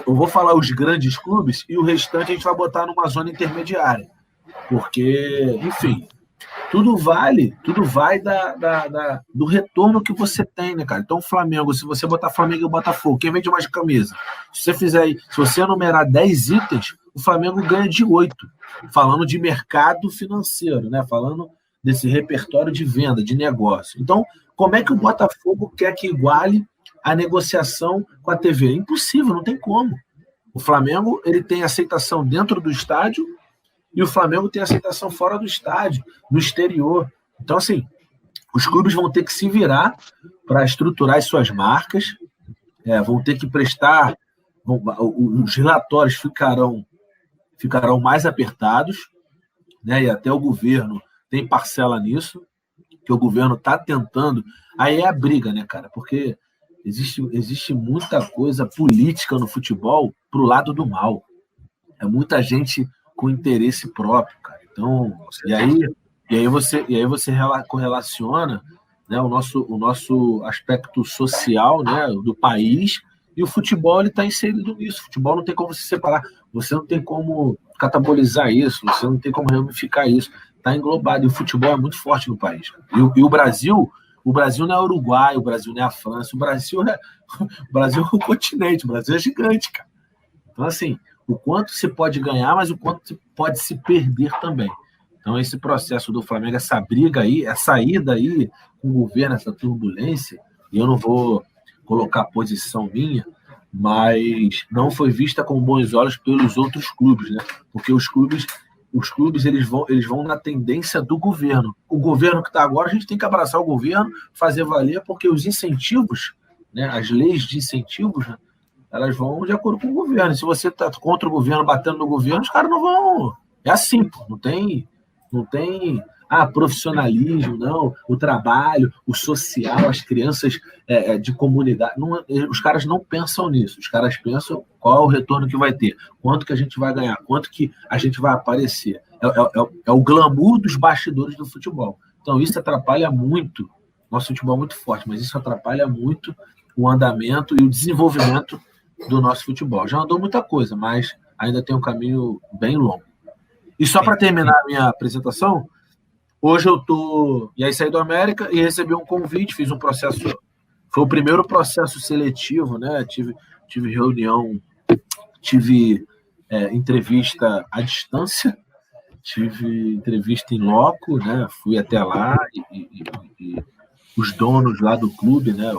Eu vou falar os grandes clubes e o restante a gente vai botar numa zona intermediária. Porque, enfim, tudo vai do retorno que você tem, né, cara? Então, o Flamengo, se você botar Flamengo e Botafogo, quem vende mais camisa? Se você enumerar 10 itens, o Flamengo ganha de 8. Falando de mercado financeiro, né? Falando desse repertório de venda, de negócio. Então, como é que o Botafogo quer que iguale a negociação com a TV? É impossível, não tem como. O Flamengo, ele tem aceitação dentro do estádio e o Flamengo tem aceitação fora do estádio, no exterior. Então, assim, os clubes vão ter que se virar para estruturar as suas marcas, vão ter que prestar, os relatórios ficarão mais apertados, né? E até o governo tem parcela nisso, que o governo está tentando. Aí é a briga, né, cara? Porque existe muita coisa política no futebol pro lado do mal. É muita gente com interesse próprio, cara. Então, e aí você correlaciona, né, o nosso aspecto social, né, do país, e o futebol ele está inserido nisso. O futebol não tem como se separar. Você não tem como catabolizar isso, você não tem como ramificar isso. Está englobado. E o futebol é muito forte no país. E o Brasil, O Brasil não é Uruguai, o Brasil não é a França, o Brasil é o continente, o Brasil é gigante, cara. Então, assim, o quanto se pode ganhar, mas o quanto pode se perder também. Então, esse processo do Flamengo, essa briga aí, essa saída aí com o governo, essa turbulência, e eu não vou colocar posição minha, mas não foi vista com bons olhos pelos outros clubes, né? Porque os clubes eles vão na tendência do governo. O governo que está agora, a gente tem que abraçar o governo, fazer valer, porque os incentivos, né, as leis de incentivos, né, elas vão de acordo com o governo. Se você está contra o governo, batendo no governo, os caras não vão. É assim, pô. Não tem profissionalismo, não, o trabalho, o social, as crianças de comunidade. Não, os caras não pensam nisso. Os caras pensam qual é o retorno que vai ter, quanto que a gente vai ganhar, quanto que a gente vai aparecer. É o glamour dos bastidores do futebol. Então, isso atrapalha muito. Nosso futebol é muito forte, mas isso atrapalha muito o andamento e o desenvolvimento do nosso futebol. Já andou muita coisa, mas ainda tem um caminho bem longo. E só para terminar a minha apresentação, hoje eu estou em Açaí do América e recebi um convite, fiz um processo, foi o primeiro processo seletivo, né? Tive reunião, tive entrevista à distância, tive entrevista em loco, né? Fui até lá e os donos lá do clube, né?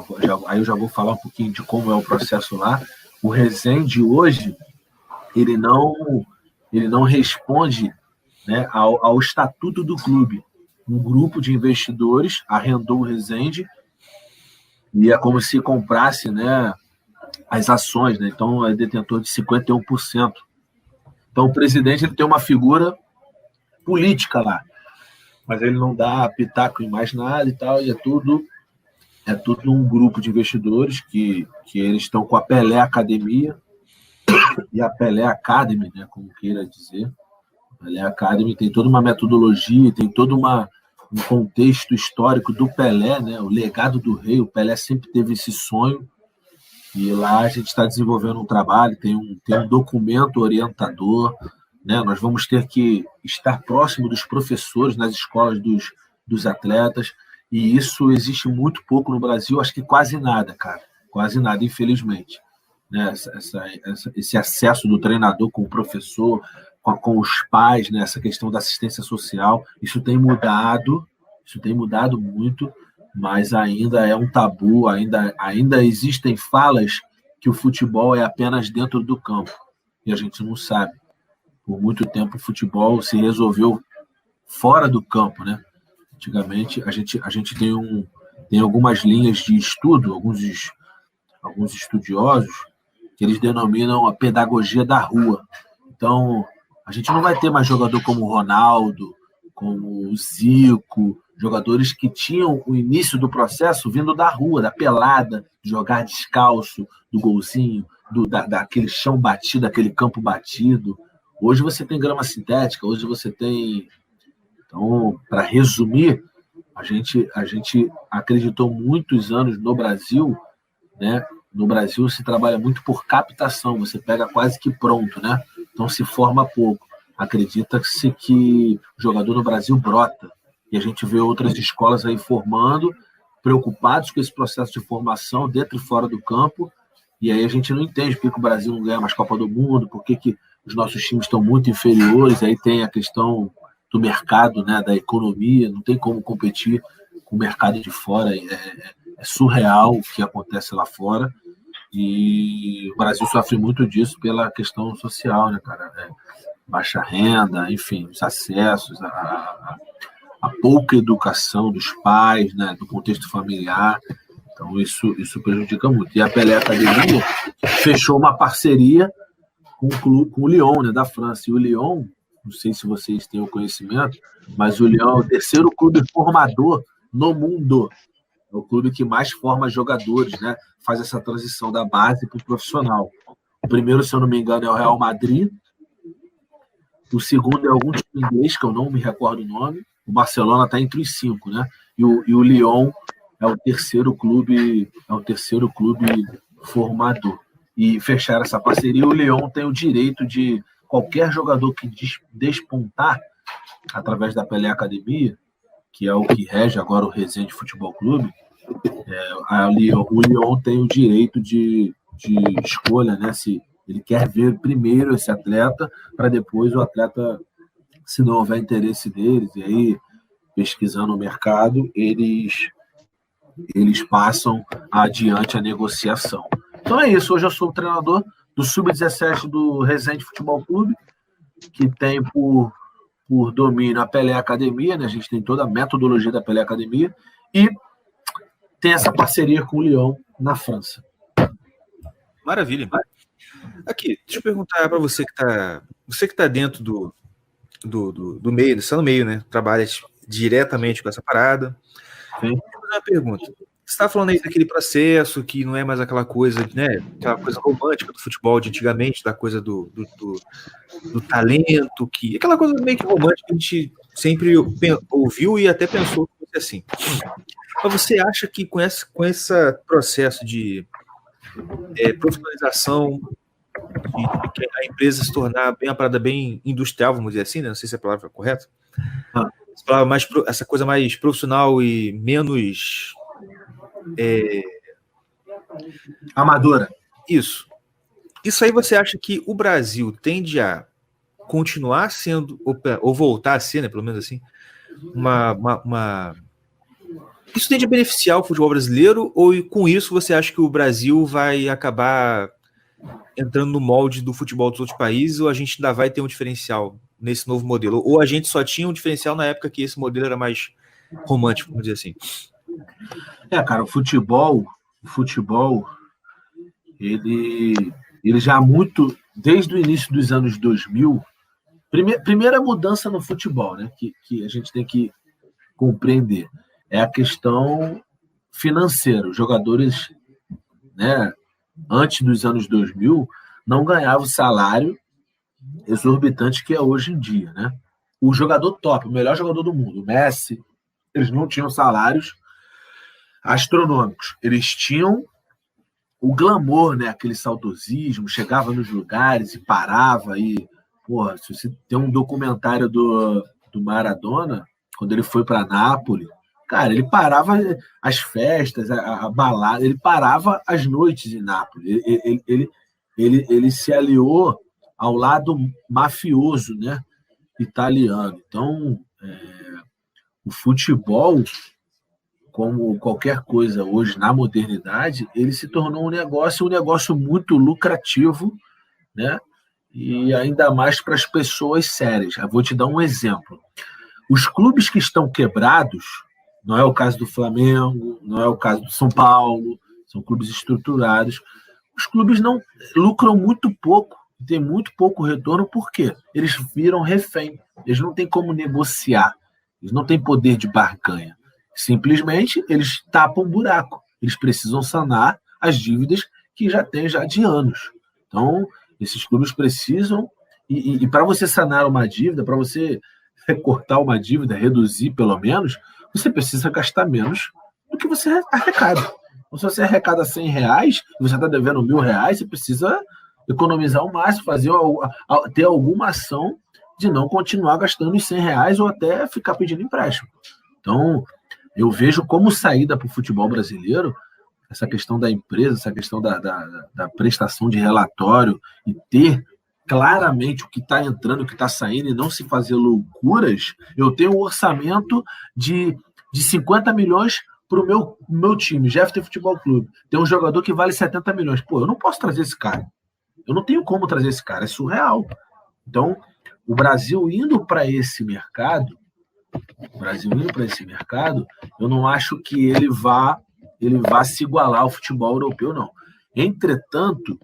Aí eu já vou falar um pouquinho de como é o processo lá. O Rezende hoje, ele não responde, né, ao estatuto do clube. Um grupo de investidores arrendou o Rezende e é como se comprasse, né, as ações, né? Então é detentor de 51%. Então o presidente ele tem uma figura política lá, mas ele não dá pitaco em mais nada e tal, e é tudo um grupo de investidores que eles estão com a Pelé Academia e a Pelé Academy, né, como queira dizer. A Pelé Academy tem toda uma metodologia, tem todo um contexto histórico do Pelé, né, o legado do rei. O Pelé sempre teve esse sonho e lá a gente está desenvolvendo um trabalho, tem um documento orientador, né, nós vamos ter que estar próximo dos professores nas escolas dos atletas, e isso existe muito pouco no Brasil, acho que quase nada, cara, quase nada, infelizmente. Né, esse acesso do treinador com o professor, com os pais, né, essa questão da assistência social, isso tem mudado muito, mas ainda é um tabu, ainda existem falas que o futebol é apenas dentro do campo, e a gente não sabe. Por muito tempo o futebol se resolveu fora do campo, né? Antigamente a gente tem algumas linhas de estudo, alguns estudiosos que eles denominam a pedagogia da rua. Então, a gente não vai ter mais jogador como o Ronaldo, como o Zico, jogadores que tinham o início do processo vindo da rua, da pelada, de jogar descalço, do golzinho, daquele chão batido, aquele campo batido. Hoje você tem grama sintética, hoje você tem... Então, para resumir, a gente acreditou muitos anos no Brasil, né? No Brasil se trabalha muito por captação, você pega quase que pronto, né? Então se forma pouco. Acredita-se que o jogador no Brasil brota. E a gente vê outras escolas aí formando, preocupados com esse processo de formação dentro e fora do campo. E aí a gente não entende por que o Brasil não ganha mais Copa do Mundo, por que os nossos times estão muito inferiores. Aí tem a questão do mercado, né, da economia, não tem como competir com o mercado de fora. É surreal o que acontece lá fora. E o Brasil sofre muito disso pela questão social, né, cara? Baixa renda, enfim, os acessos, a pouca educação dos pais, né, do contexto familiar. Então, isso prejudica muito. E a Pelé Academia fechou uma parceria com o Lyon, né, da França. E o Lyon, não sei se vocês têm o conhecimento, mas o Lyon é o terceiro clube formador no mundo. É o clube que mais forma jogadores, né? Faz essa transição da base para o profissional. O primeiro, se eu não me engano, é o Real Madrid. O segundo é algum time inglês, que eu não me recordo o nome. O Barcelona está entre os 5, né? E o Lyon é o terceiro clube formador. E fecharam essa parceria. O Lyon tem o direito de qualquer jogador que despontar através da Pelé Academia, que é o que rege agora o Resende Futebol Clube, o Lyon tem o direito de escolha, né? Se ele quer ver primeiro esse atleta, para depois o atleta, se não houver interesse deles, e aí, pesquisando o mercado, eles passam adiante a negociação. Então é isso, hoje eu sou o treinador do Sub-17 do Resende Futebol Clube, que tem por domínio a Pelé Academia, né? A gente tem toda a metodologia da Pelé Academia, e tem essa parceria com o Lyon na França. Maravilha. Aqui, deixa eu perguntar para você que tá dentro do meio, está no meio, né? Trabalha diretamente com essa parada. Sim. Vou fazer uma pergunta. Você está falando aí daquele processo que não é mais aquela coisa, né? Aquela coisa romântica do futebol de antigamente, da coisa do talento, aquela coisa meio que romântica que a gente sempre ouviu e até pensou que fosse assim. Mas você acha que com esse processo de profissionalização, de a empresa se tornar uma parada bem industrial, vamos dizer assim, né? Não sei se a palavra é correta. Essa coisa mais profissional e menos amadora. Isso aí você acha que o Brasil tende a continuar sendo, ou voltar a ser, né, pelo menos assim, isso tende a beneficiar o futebol brasileiro, ou com isso você acha que o Brasil vai acabar entrando no molde do futebol dos outros países, ou a gente ainda vai ter um diferencial nesse novo modelo? Ou a gente só tinha um diferencial na época que esse modelo era mais romântico, vamos dizer assim? Cara, o futebol, ele já muito, desde o início dos anos 2000, primeira mudança no futebol, né, que a gente tem que compreender, é a questão financeira. Os jogadores, né, antes dos anos 2000, não ganhavam o salário exorbitante que é hoje em dia, né? O jogador top, o melhor jogador do mundo, o Messi, eles não tinham salários astronômicos. Eles tinham o glamour, né? Aquele saudosismo, chegava nos lugares e parava. E, porra, se você tem um documentário do Maradona, quando ele foi para Nápoles, cara, ele parava as festas, a balada, ele parava as noites em Nápoles. Ele se aliou ao lado mafioso, né, italiano. Então, o futebol, como qualquer coisa hoje na modernidade, ele se tornou um negócio muito lucrativo, né, e ainda mais para as pessoas sérias. Eu vou te dar um exemplo. Os clubes que estão quebrados, não é o caso do Flamengo, não é o caso do São Paulo, são clubes estruturados. Os clubes não lucram muito pouco, tem muito pouco retorno, por quê? Eles viram refém, eles não têm como negociar, eles não têm poder de barganha. Simplesmente, eles tapam um buraco, eles precisam sanar as dívidas que já têm de anos. Então, esses clubes precisam, e para você sanar uma dívida, para você recortar uma dívida, reduzir pelo menos, você precisa gastar menos do que você arrecada. Então, se você arrecada R$100 e você está devendo R$1.000, você precisa economizar o máximo, ter alguma ação de não continuar gastando os R$100 ou até ficar pedindo empréstimo. Então, eu vejo como saída para o futebol brasileiro essa questão da empresa, essa questão da prestação de relatório e ter claramente o que está entrando, o que está saindo e não se fazer loucuras. Eu tenho um orçamento de 50 milhões para o meu time, Jefferson Futebol Clube. Tem um jogador que vale 70 milhões. Pô, eu não posso trazer esse cara. Eu não tenho como trazer esse cara. É surreal. Então, o Brasil indo para esse mercado, eu não acho que ele vá se igualar ao futebol europeu, não. Entretanto,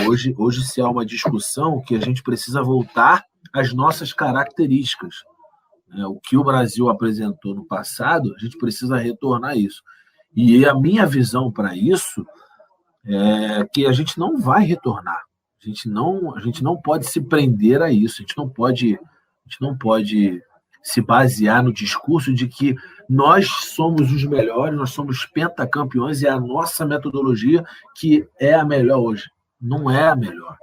hoje se há uma discussão que a gente precisa voltar às nossas características. O que o Brasil apresentou no passado, a gente precisa retornar a isso. E a minha visão para isso é que a gente não vai retornar. A gente não pode se prender a isso. A gente não pode se basear no discurso de que nós somos os melhores, nós somos pentacampeões e a nossa metodologia que é a melhor hoje. Não é a melhor.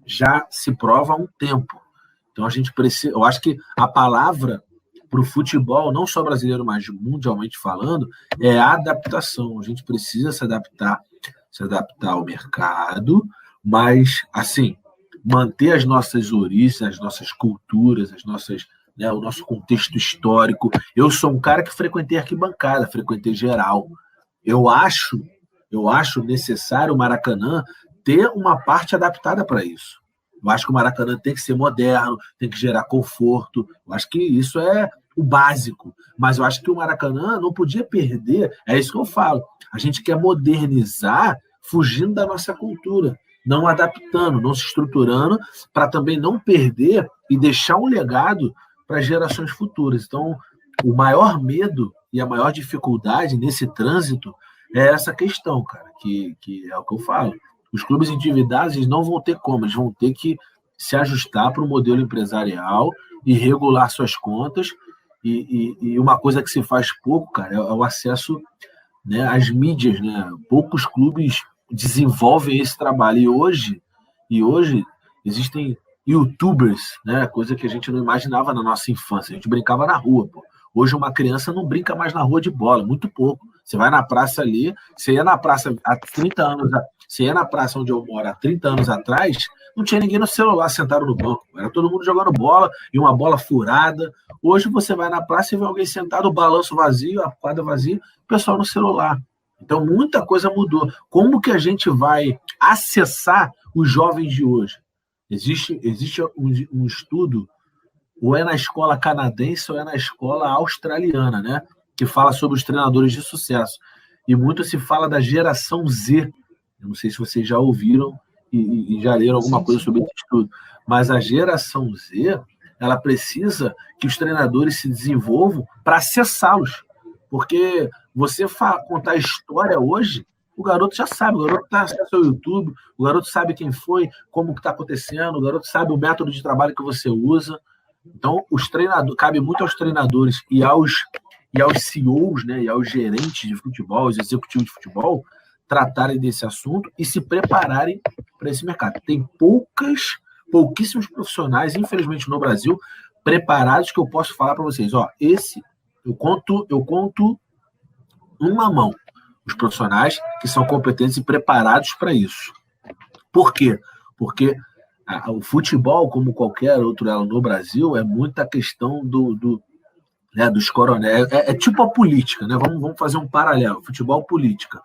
Já se prova há um tempo. Então a gente precisa. Eu acho que a palavra para o futebol, não só brasileiro, mas mundialmente falando, é a adaptação. A gente precisa se adaptar ao mercado, mas, assim, manter as nossas origens, as nossas culturas, o nosso contexto histórico. Eu sou um cara que frequentei arquibancada, frequentei geral. Eu acho necessário o Maracanã ter uma parte adaptada para isso. Eu acho que o Maracanã tem que ser moderno, tem que gerar conforto. Eu acho que isso é o básico. Mas eu acho que o Maracanã não podia perder. É isso que eu falo. A gente quer modernizar fugindo da nossa cultura, não adaptando, não se estruturando, para também não perder e deixar um legado para gerações futuras. Então, o maior medo e a maior dificuldade nesse trânsito é essa questão, cara, que é o que eu falo. Os clubes endividados, eles não vão ter como, eles vão ter que se ajustar para o modelo empresarial e regular suas contas. E uma coisa que se faz pouco, cara, é o acesso, né, às mídias, né? Poucos clubes desenvolvem esse trabalho. E hoje existem youtubers, né? Coisa que a gente não imaginava na nossa infância. A gente brincava na rua, pô. Hoje uma criança não brinca mais na rua de bola, muito pouco. Você vai na praça ali, você ia na praça há 30 anos, você ia na praça onde eu moro há 30 anos atrás, não tinha ninguém no celular sentado no banco. Era todo mundo jogando bola e uma bola furada. Hoje você vai na praça e vê alguém sentado, o balanço vazio, a quadra vazia, o pessoal no celular. Então, muita coisa mudou. Como que a gente vai acessar os jovens de hoje? Existe um estudo, ou é na escola canadense ou é na escola australiana, né? Que fala sobre os treinadores de sucesso. E muito se fala da geração Z. Eu não sei se vocês já ouviram e já leram alguma coisa sobre esse estudo. Mas a geração Z, ela precisa que os treinadores se desenvolvam para acessá-los. Porque você contar a história hoje, o garoto já sabe, o garoto está acesso ao YouTube, o garoto sabe quem foi, como que está acontecendo, o garoto sabe o método de trabalho que você usa. Então, cabe muito aos treinadores e aos CEOs, né, e aos gerentes de futebol, aos executivos de futebol, tratarem desse assunto e se prepararem para esse mercado. Tem pouquíssimos profissionais, infelizmente, no Brasil, preparados, que eu posso falar para vocês. Ó, eu conto uma mão os profissionais que são competentes e preparados para isso. Por quê? Porque o futebol, como qualquer outro elo no Brasil, é muita questão dos coronéis. É tipo a política, né? Vamos fazer um paralelo. Futebol, política.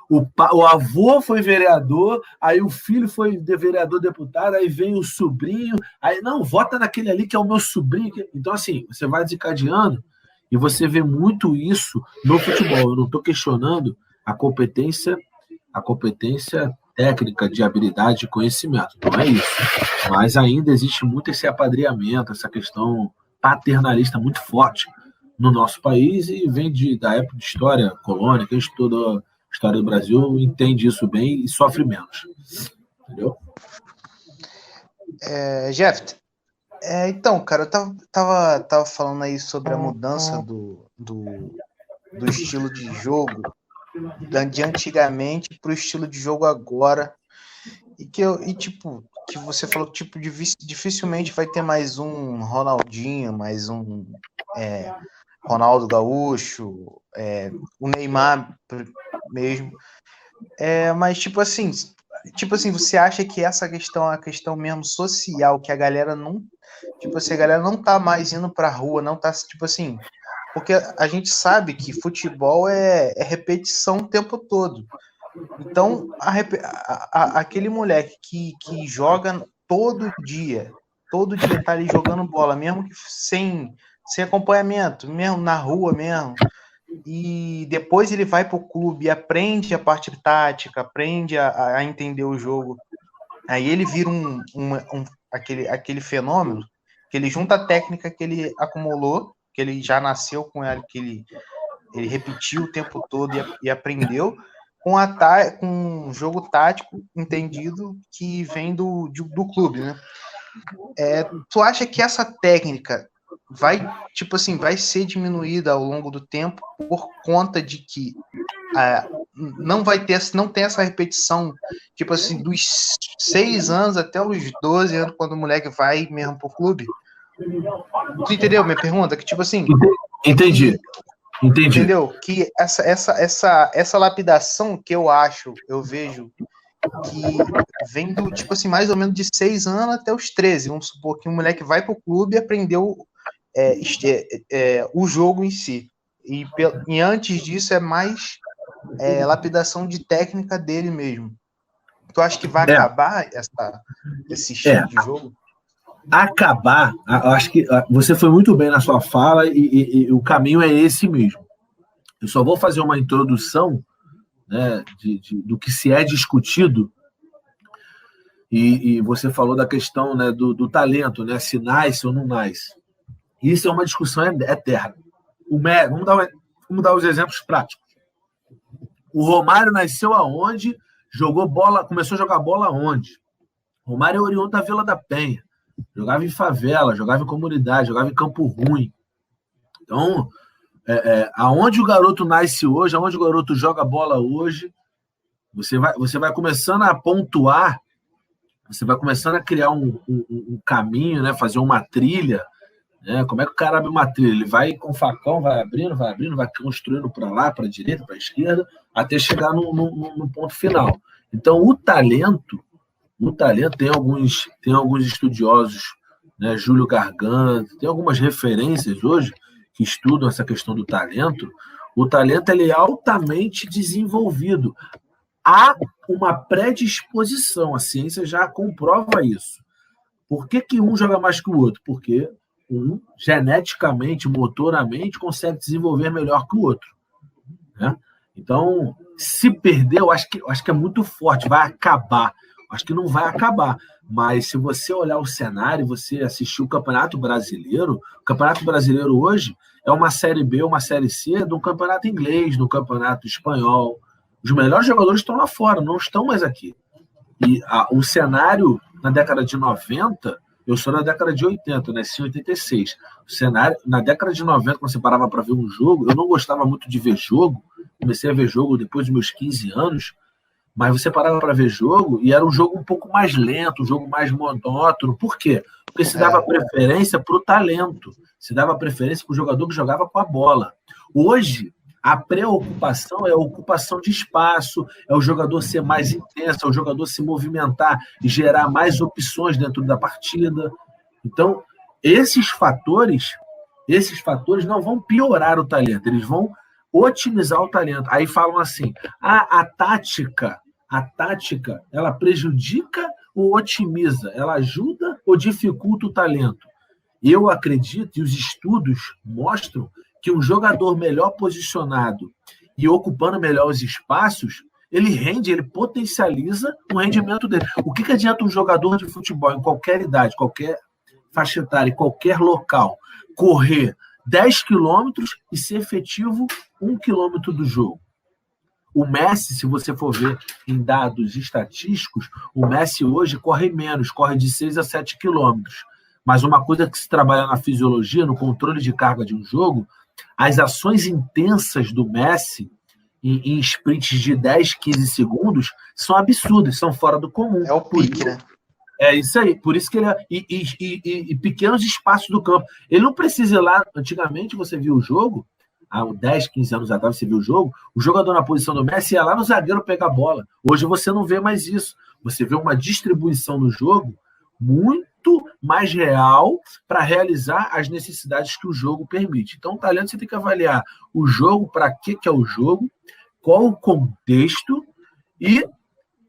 O avô foi vereador, aí o filho foi vereador, deputado, aí vem o sobrinho, aí não, vota naquele ali que é o meu sobrinho. Então, assim, você vai desencadeando e você vê muito isso no futebol. Eu não estou questionando a competência técnica, de habilidade, de conhecimento. Não é isso. Mas ainda existe muito esse apadrinhamento, essa questão paternalista muito forte no nosso país e vem da época de história, colônia, quem estudou a história do Brasil entende isso bem e sofre menos. Entendeu? Jeff, então, cara, eu tava falando aí sobre a mudança do estilo de jogo de antigamente para o estilo de jogo agora, que você falou que dificilmente vai ter mais um Ronaldinho, mais um Ronaldo Gaúcho, o Neymar mesmo, mas tipo assim, você acha que essa questão é uma questão mesmo social, que a galera não tá mais indo pra rua, não tá, tipo assim, porque a gente sabe que futebol é repetição o tempo todo. Então, aquele moleque que joga todo dia tá ali jogando bola, mesmo que sem acompanhamento, mesmo na rua mesmo, e depois ele vai pro clube e aprende a parte tática, aprende a entender o jogo. Aí ele vira aquele fenômeno, que ele junta a técnica que ele acumulou, que ele já nasceu com ela, que ele repetiu o tempo todo e aprendeu, com um jogo tático entendido que vem do clube, né? Tu acha que essa técnica vai ser diminuída ao longo do tempo por conta de que não tem essa repetição, tipo assim, dos 6 anos até os 12 anos, quando o moleque vai mesmo pro clube? Tu entendeu minha pergunta? Que tipo assim... Entendi. Entendeu? Que essa lapidação que eu vejo que vem do, tipo assim, mais ou menos de 6 anos até os 13. Vamos supor que um moleque vai pro clube e aprendeu o jogo em si. E antes disso é mais lapidação de técnica dele mesmo. Tu acha que vai acabar esse estilo de jogo? Acabar, eu acho que você foi muito bem na sua fala e o caminho é esse mesmo. Eu só vou fazer uma introdução, né, do que se é discutido, e você falou da questão, né, do talento, né, se nasce ou não nasce. Isso é uma discussão eterna. Vamos dar os exemplos práticos. O Romário nasceu aonde? Jogou bola, começou a jogar bola aonde? O Romário é oriundo da Vila da Penha. Jogava em favela, jogava em comunidade, jogava em Campo Ruim. Então, aonde o garoto nasce hoje, aonde o garoto joga bola hoje, você vai começando a pontuar, você vai começando a criar um caminho, né, fazer uma trilha. Né? Como é que o cara abre uma trilha? Ele vai com facão, vai abrindo, vai construindo para lá, para a direita, para a esquerda, até chegar no ponto final. Então, o talento tem alguns estudiosos, né, Júlio Garganta, tem algumas referências hoje que estudam essa questão do talento. O talento ele é altamente desenvolvido. Há uma predisposição, a ciência já comprova isso. Por que um joga mais que o outro? Porque um, geneticamente, motoramente, consegue desenvolver melhor que o outro. Né? Então, se perder, eu acho que é muito forte, vai acabar. Acho que não vai acabar. Mas se você olhar o cenário, você assistir o Campeonato Brasileiro hoje é uma Série B, uma Série C do Campeonato Inglês, do Campeonato Espanhol. Os melhores jogadores estão lá fora, não estão mais aqui. E o cenário na década de 90, eu sou na década de 80, nasci em 86. O cenário, na década de 90, quando você parava para ver um jogo, eu não gostava muito de ver jogo, comecei a ver jogo depois dos meus 15 anos, mas você parava para ver jogo e era um jogo um pouco mais lento, um jogo mais monótono. Por quê? Porque se dava preferência para o talento, se dava preferência para o jogador que jogava com a bola. Hoje, a preocupação é a ocupação de espaço, é o jogador ser mais intenso, é o jogador se movimentar e gerar mais opções dentro da partida. Então, esses fatores não vão piorar o talento, eles vão otimizar o talento. Aí falam assim, a tática, ela prejudica ou otimiza? Ela ajuda ou dificulta o talento? Eu acredito, e os estudos mostram, que um jogador melhor posicionado e ocupando melhor os espaços, ele potencializa o rendimento dele. O que adianta um jogador de futebol em qualquer idade, qualquer faixa etária, em qualquer local, correr 10 quilômetros e ser efetivo 1 quilômetro do jogo? O Messi, se você for ver em dados estatísticos, o Messi hoje corre menos, corre de 6 a 7 quilômetros. Mas uma coisa que se trabalha na fisiologia, no controle de carga de um jogo, as ações intensas do Messi em sprints de 10, 15 segundos são absurdas, são fora do comum. É o pique, né? É isso aí, por isso que ele e pequenos espaços do campo. Ele não precisa ir lá, antigamente você viu o jogo, há 10, 15 anos atrás você viu o jogador na posição do Messi ia lá no zagueiro pegar a bola. Hoje você não vê mais isso. Você vê uma distribuição no jogo muito mais real para realizar as necessidades que o jogo permite. Então, o talento você tem que avaliar o jogo, para que é o jogo, qual o contexto e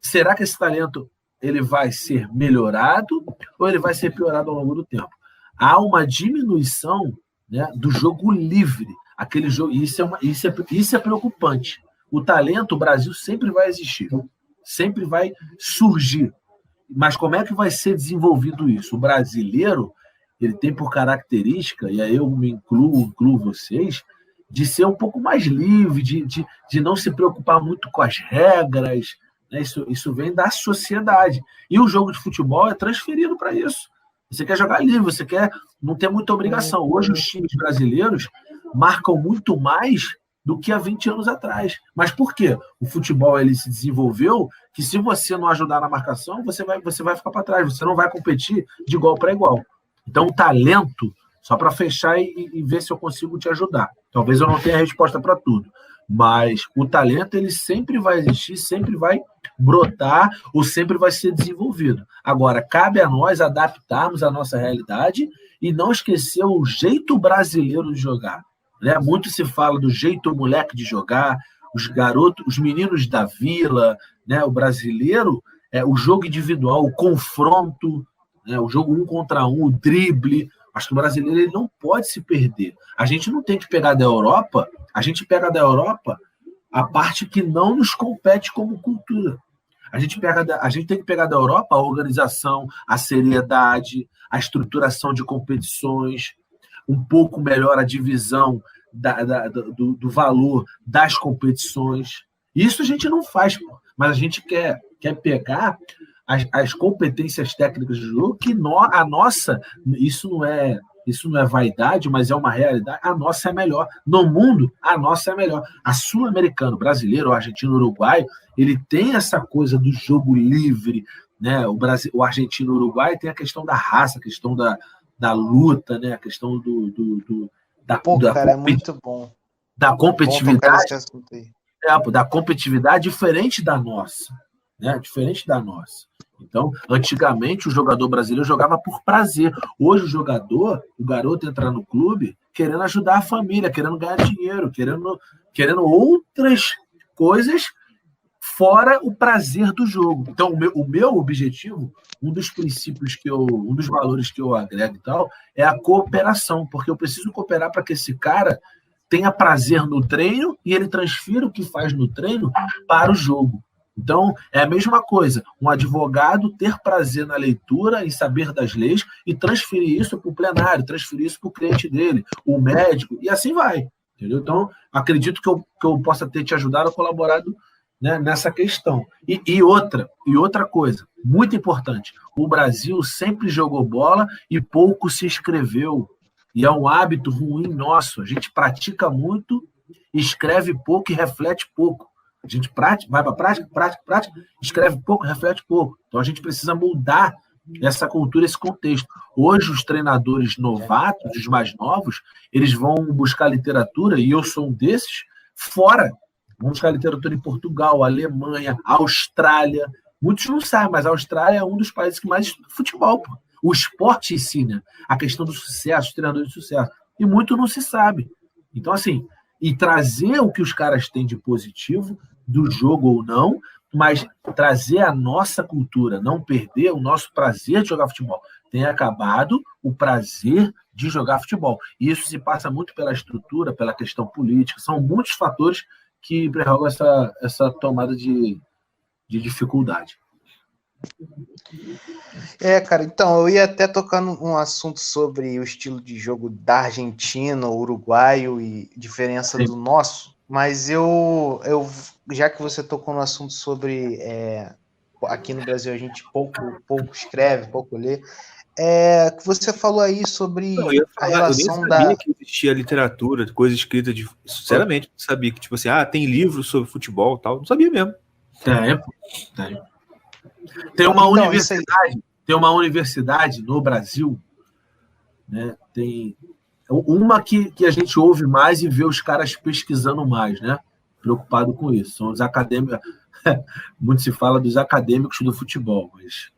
será que esse talento ele vai ser melhorado ou ele vai ser piorado ao longo do tempo? Há uma diminuição, né, do jogo livre. Aquele jogo, isso é preocupante. O talento, o Brasil sempre vai existir, sempre vai surgir. Mas como é que vai ser desenvolvido isso? O brasileiro, ele tem por característica, e aí eu me incluo vocês, de ser um pouco mais livre, de não se preocupar muito com as regras, né? Isso vem da sociedade. E o jogo de futebol é transferido para isso. Você quer jogar livre, você quer não ter muita obrigação. Hoje os times brasileiros marcam muito mais do que há 20 anos atrás. Mas por quê? O futebol ele se desenvolveu que se você não ajudar na marcação, você vai ficar para trás, você não vai competir de igual para igual. Então, o talento, só para fechar e ver se eu consigo te ajudar. Talvez eu não tenha resposta para tudo, mas o talento ele sempre vai existir, sempre vai brotar ou sempre vai ser desenvolvido. Agora, cabe a nós adaptarmos a nossa realidade e não esquecer o jeito brasileiro de jogar. Né? Muito se fala do jeito moleque de jogar, os garotos, os meninos da vila, né? O brasileiro, o jogo individual, o confronto, né? O jogo 1 contra 1, o drible. Acho que o brasileiro ele não pode se perder. A gente não tem que pegar da Europa, a gente pega da Europa a parte que não nos compete como cultura. A gente tem que pegar da Europa a organização, a seriedade, a estruturação de competições, um pouco melhor a divisão do valor das competições. Isso a gente não faz, mas a gente quer pegar as competências técnicas do jogo, que a nossa, isso não é vaidade, mas é uma realidade, a nossa é melhor. No mundo, a nossa é melhor. A sul-americano, brasileiro, o argentino, uruguaio, ele tem essa coisa do jogo livre, né? O argentino, uruguaio tem a questão da raça, a questão da luta, né? A questão cara, é muito bom. Da competitividade. Bom Da competitividade diferente da nossa, né? Diferente da nossa. Então, antigamente, o jogador brasileiro jogava por prazer. Hoje, o garoto entra no clube querendo ajudar a família, querendo ganhar dinheiro, querendo outras coisas fora o prazer do jogo. Então, o meu objetivo, um dos princípios um dos valores que eu agrego e tal, é a cooperação, porque eu preciso cooperar para que esse cara tenha prazer no treino e ele transfira o que faz no treino para o jogo. Então, é a mesma coisa, um advogado ter prazer na leitura, em saber das leis e transferir isso para o plenário, transferir isso para o cliente dele, o médico, e assim vai. Entendeu? Então, acredito que eu possa ter te ajudado, colaborado, né, nessa questão. E outra coisa, muito importante, o Brasil sempre jogou bola e pouco se inscreveu. E é um hábito ruim nosso. A gente pratica muito, escreve pouco e reflete pouco. A gente vai para a prática, escreve pouco, reflete pouco. Então a gente precisa mudar essa cultura, esse contexto. Hoje os treinadores novatos, os mais novos, eles vão buscar literatura, e eu sou um desses, fora. Vão buscar literatura em Portugal, Alemanha, Austrália. Muitos não sabem, mas a Austrália é um dos países que mais estuda futebol. Pô. O esporte ensina a questão do sucesso, os treinadores de sucesso. E muito não se sabe. Então, assim, e trazer o que os caras têm de positivo, do jogo ou não, mas trazer a nossa cultura, não perder o nosso prazer de jogar futebol. Tem acabado o prazer de jogar futebol. E isso se passa muito pela estrutura, pela questão política. São muitos fatores que prerrogam essa tomada de dificuldade. Cara, então, eu ia até tocar num assunto sobre o estilo de jogo da Argentina, uruguaio e diferença do nosso, mas eu já que você tocou no assunto sobre aqui no Brasil a gente pouco escreve, pouco lê, que você falou aí sobre a relação eu nem sabia que existia literatura, coisa escrita sinceramente, não sabia que, tipo assim, tem livro sobre futebol e tal, não sabia mesmo. Tem uma universidade no Brasil, né? Tem uma que a gente ouve mais e vê os caras pesquisando mais, né? Preocupado com isso. São os acadêmicos. Muito se fala dos acadêmicos do futebol, mas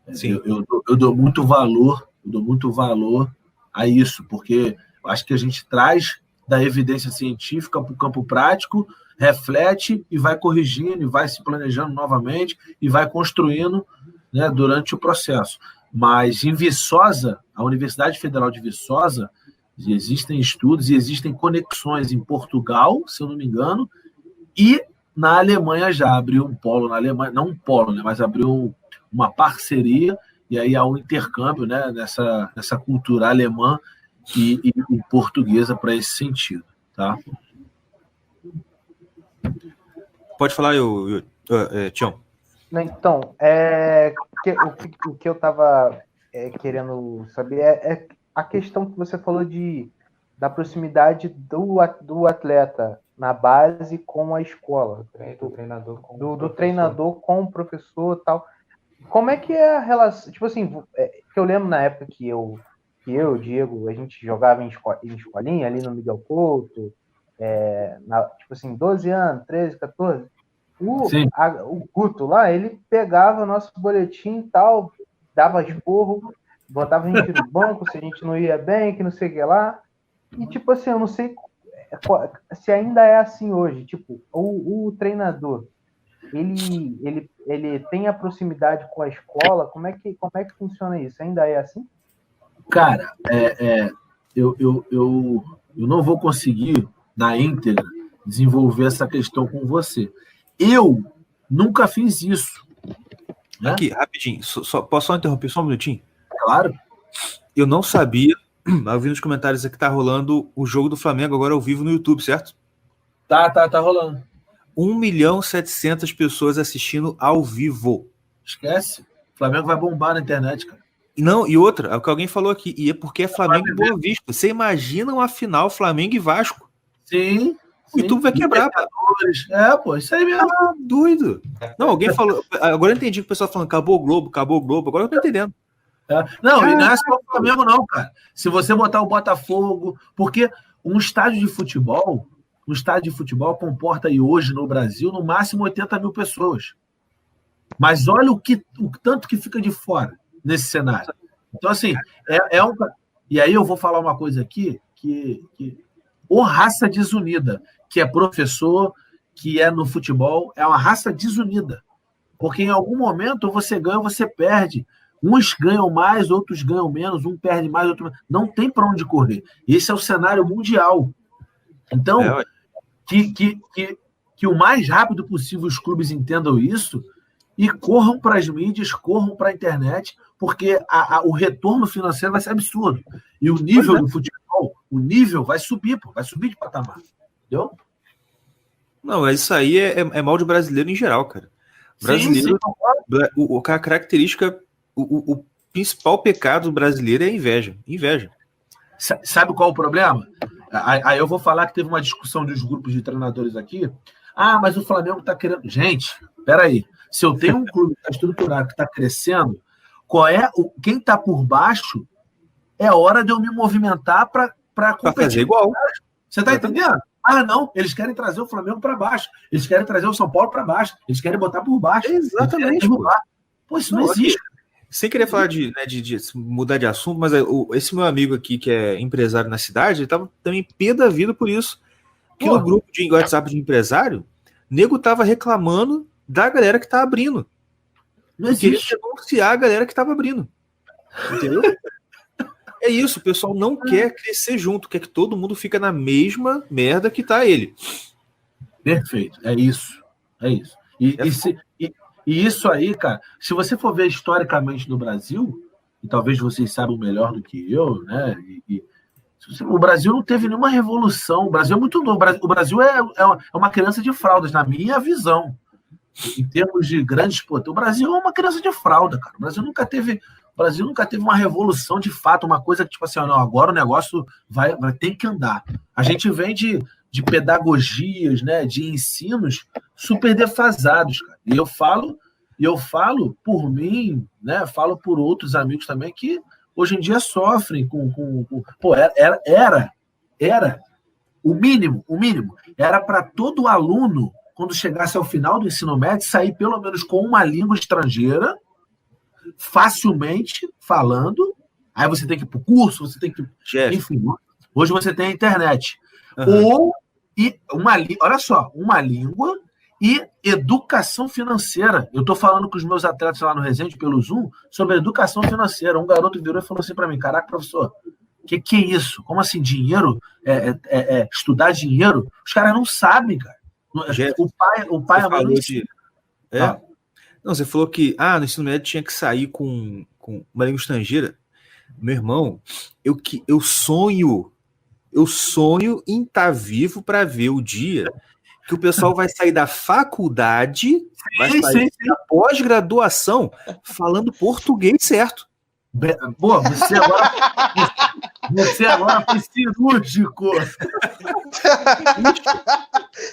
eu dou muito valor a isso, porque eu acho que a gente traz da evidência científica para o campo prático, reflete e vai corrigindo, e vai se planejando novamente, e vai construindo, né, durante o processo. Mas em Viçosa, a Universidade Federal de Viçosa, existem estudos e existem conexões em Portugal, se eu não me engano, e na Alemanha já abriu um polo na Alemanha, não um polo, né, mas abriu uma parceria, e aí há um intercâmbio, né, nessa cultura alemã e portuguesa para esse sentido, tá? Pode falar, Tião. Então, o que eu estava querendo saber é a questão que você falou da proximidade do atleta na base com a escola, do treinador com o professor e tal. Como é que é a relação? Tipo assim, que eu lembro na época que eu que eu, o Diego, a gente jogava em escolinha ali no Miguel Couto, tipo assim, 12 anos, 13, 14. O Guto lá, ele pegava o nosso boletim e tal, dava esporro, botava a gente no banco se a gente não ia bem, que não sei o que lá. E tipo assim, eu não sei se ainda é assim hoje. Tipo, o treinador, ele tem a proximidade com a escola? Como é que funciona isso? Ainda é assim? Cara, eu não vou conseguir, na íntegra, desenvolver essa questão com você. Eu nunca fiz isso. Né? Aqui, rapidinho, posso só interromper só um minutinho? Claro. Eu não sabia, eu vi nos comentários aqui que tá rolando o jogo do Flamengo agora ao vivo no YouTube, certo? Tá rolando. 1.700.000 pessoas assistindo ao vivo. Esquece. O Flamengo vai bombar na internet, cara. Não, e outra, é o que alguém falou aqui, e é porque é Flamengo e Boa Vista. Você imagina uma final Flamengo e Vasco? Sim. O YouTube vai quebrar, pô. Pô, isso aí mesmo. Ah, doido. Não, alguém falou. Agora eu entendi que o pessoal falando acabou o Globo. Agora eu tô entendendo. Não, e não é só o Flamengo, não, cara. Se você botar o Botafogo, porque um estádio de futebol comporta aí hoje no Brasil no máximo 80.000 pessoas. Mas olha o tanto que fica de fora nesse cenário. Então, assim, E aí eu vou falar uma coisa aqui que raça desunida, que é professor, que é no futebol, é uma raça desunida. Porque em algum momento você ganha ou você perde. Uns ganham mais, outros ganham menos, um perde mais, outro menos. Não tem para onde correr. Esse é o cenário mundial. Então, que o mais rápido possível os clubes entendam isso e corram para as mídias, corram para a internet, porque o retorno financeiro vai ser absurdo. E o nível do futebol, vai subir, vai subir de patamar. Entendeu? Não, mas isso aí é mal de brasileiro em geral, cara. Brasileiro, a característica, o principal pecado do brasileiro é a inveja. Inveja. Sabe qual é o problema? Aí eu vou falar que teve uma discussão dos grupos de treinadores aqui. Ah, mas o Flamengo está querendo... Gente, peraí. Se eu tenho um clube que está estruturado, que está crescendo, quem está por baixo, é hora de eu me movimentar para competir. Para fazer igual. Você está entendendo? Ah, não, eles querem trazer o Flamengo para baixo. Eles querem trazer o São Paulo para baixo. Eles querem botar por baixo. Exatamente. Pô, isso não existe. Sem querer falar de mudar de assunto, mas esse meu amigo aqui, que é empresário na cidade, ele tava também pé da vida por isso. Porque no grupo de WhatsApp de empresário, o nego tava reclamando da galera que tá abrindo. Não existe. Queria denunciar a galera que tava abrindo. Entendeu? É isso, o pessoal não quer crescer junto, quer que todo mundo fica na mesma merda que tá ele. Perfeito, é isso. E isso aí, cara, se você for ver historicamente no Brasil, e talvez vocês saibam melhor do que eu, né? O Brasil não teve nenhuma revolução. O Brasil é muito novo. O Brasil é uma criança de fraldas, na minha visão. Em termos de grandes potências. O Brasil é uma criança de fralda, cara. O Brasil nunca teve uma revolução de fato, uma coisa que, tipo assim, não, agora o negócio vai ter que andar. A gente vem de pedagogias, né, de ensinos super defasados, cara. E eu falo por mim, né, falo por outros amigos também que hoje em dia sofrem pô, era o mínimo, era para todo aluno, quando chegasse ao final do ensino médio, sair pelo menos com uma língua estrangeira, facilmente falando. Aí você tem que ir para o curso, você tem que... Enfim, hoje você tem a internet. Uhum. Olha só, uma língua e educação financeira. Eu estou falando com os meus atletas lá no Resende, pelo Zoom, sobre educação financeira. Um garoto virou e falou assim para mim: caraca, professor, que é isso? Como assim, dinheiro? Estudar dinheiro? Os caras não sabem, cara. O pai a mãe não... Não, você falou que no ensino médio tinha que sair com uma língua estrangeira. Meu irmão, eu sonho em estar vivo para ver o dia que o pessoal vai sair da faculdade, vai sair da pós-graduação falando português certo. Pô, você agora foi cirúrgico.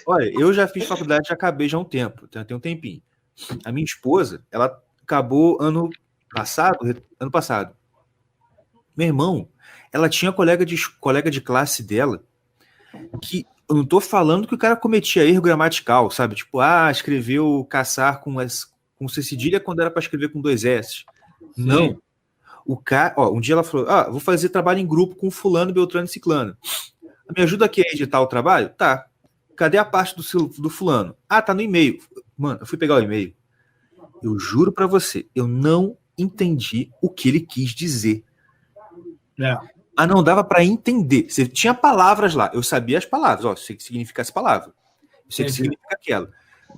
Olha, eu já fiz faculdade, já acabei já há um tempo, tem um tempinho. A minha esposa, ela acabou ano passado. Meu irmão, ela tinha colega de classe dela que eu não tô falando que o cara cometia erro gramatical, sabe? Tipo, escreveu caçar com C cedilha quando era para escrever com 2 S. Não. O cara, um dia ela falou: vou fazer trabalho em grupo com fulano, beltrano e ciclano. Me ajuda aqui a editar o trabalho? Tá. Cadê a parte do fulano? Tá no e-mail. Mano, eu fui pegar o e-mail. Eu juro pra você, eu não entendi o que ele quis dizer. Não dava pra entender. Você tinha palavras lá, eu sabia as palavras. Eu sei que significa essa palavra. Eu sei que significa aquela.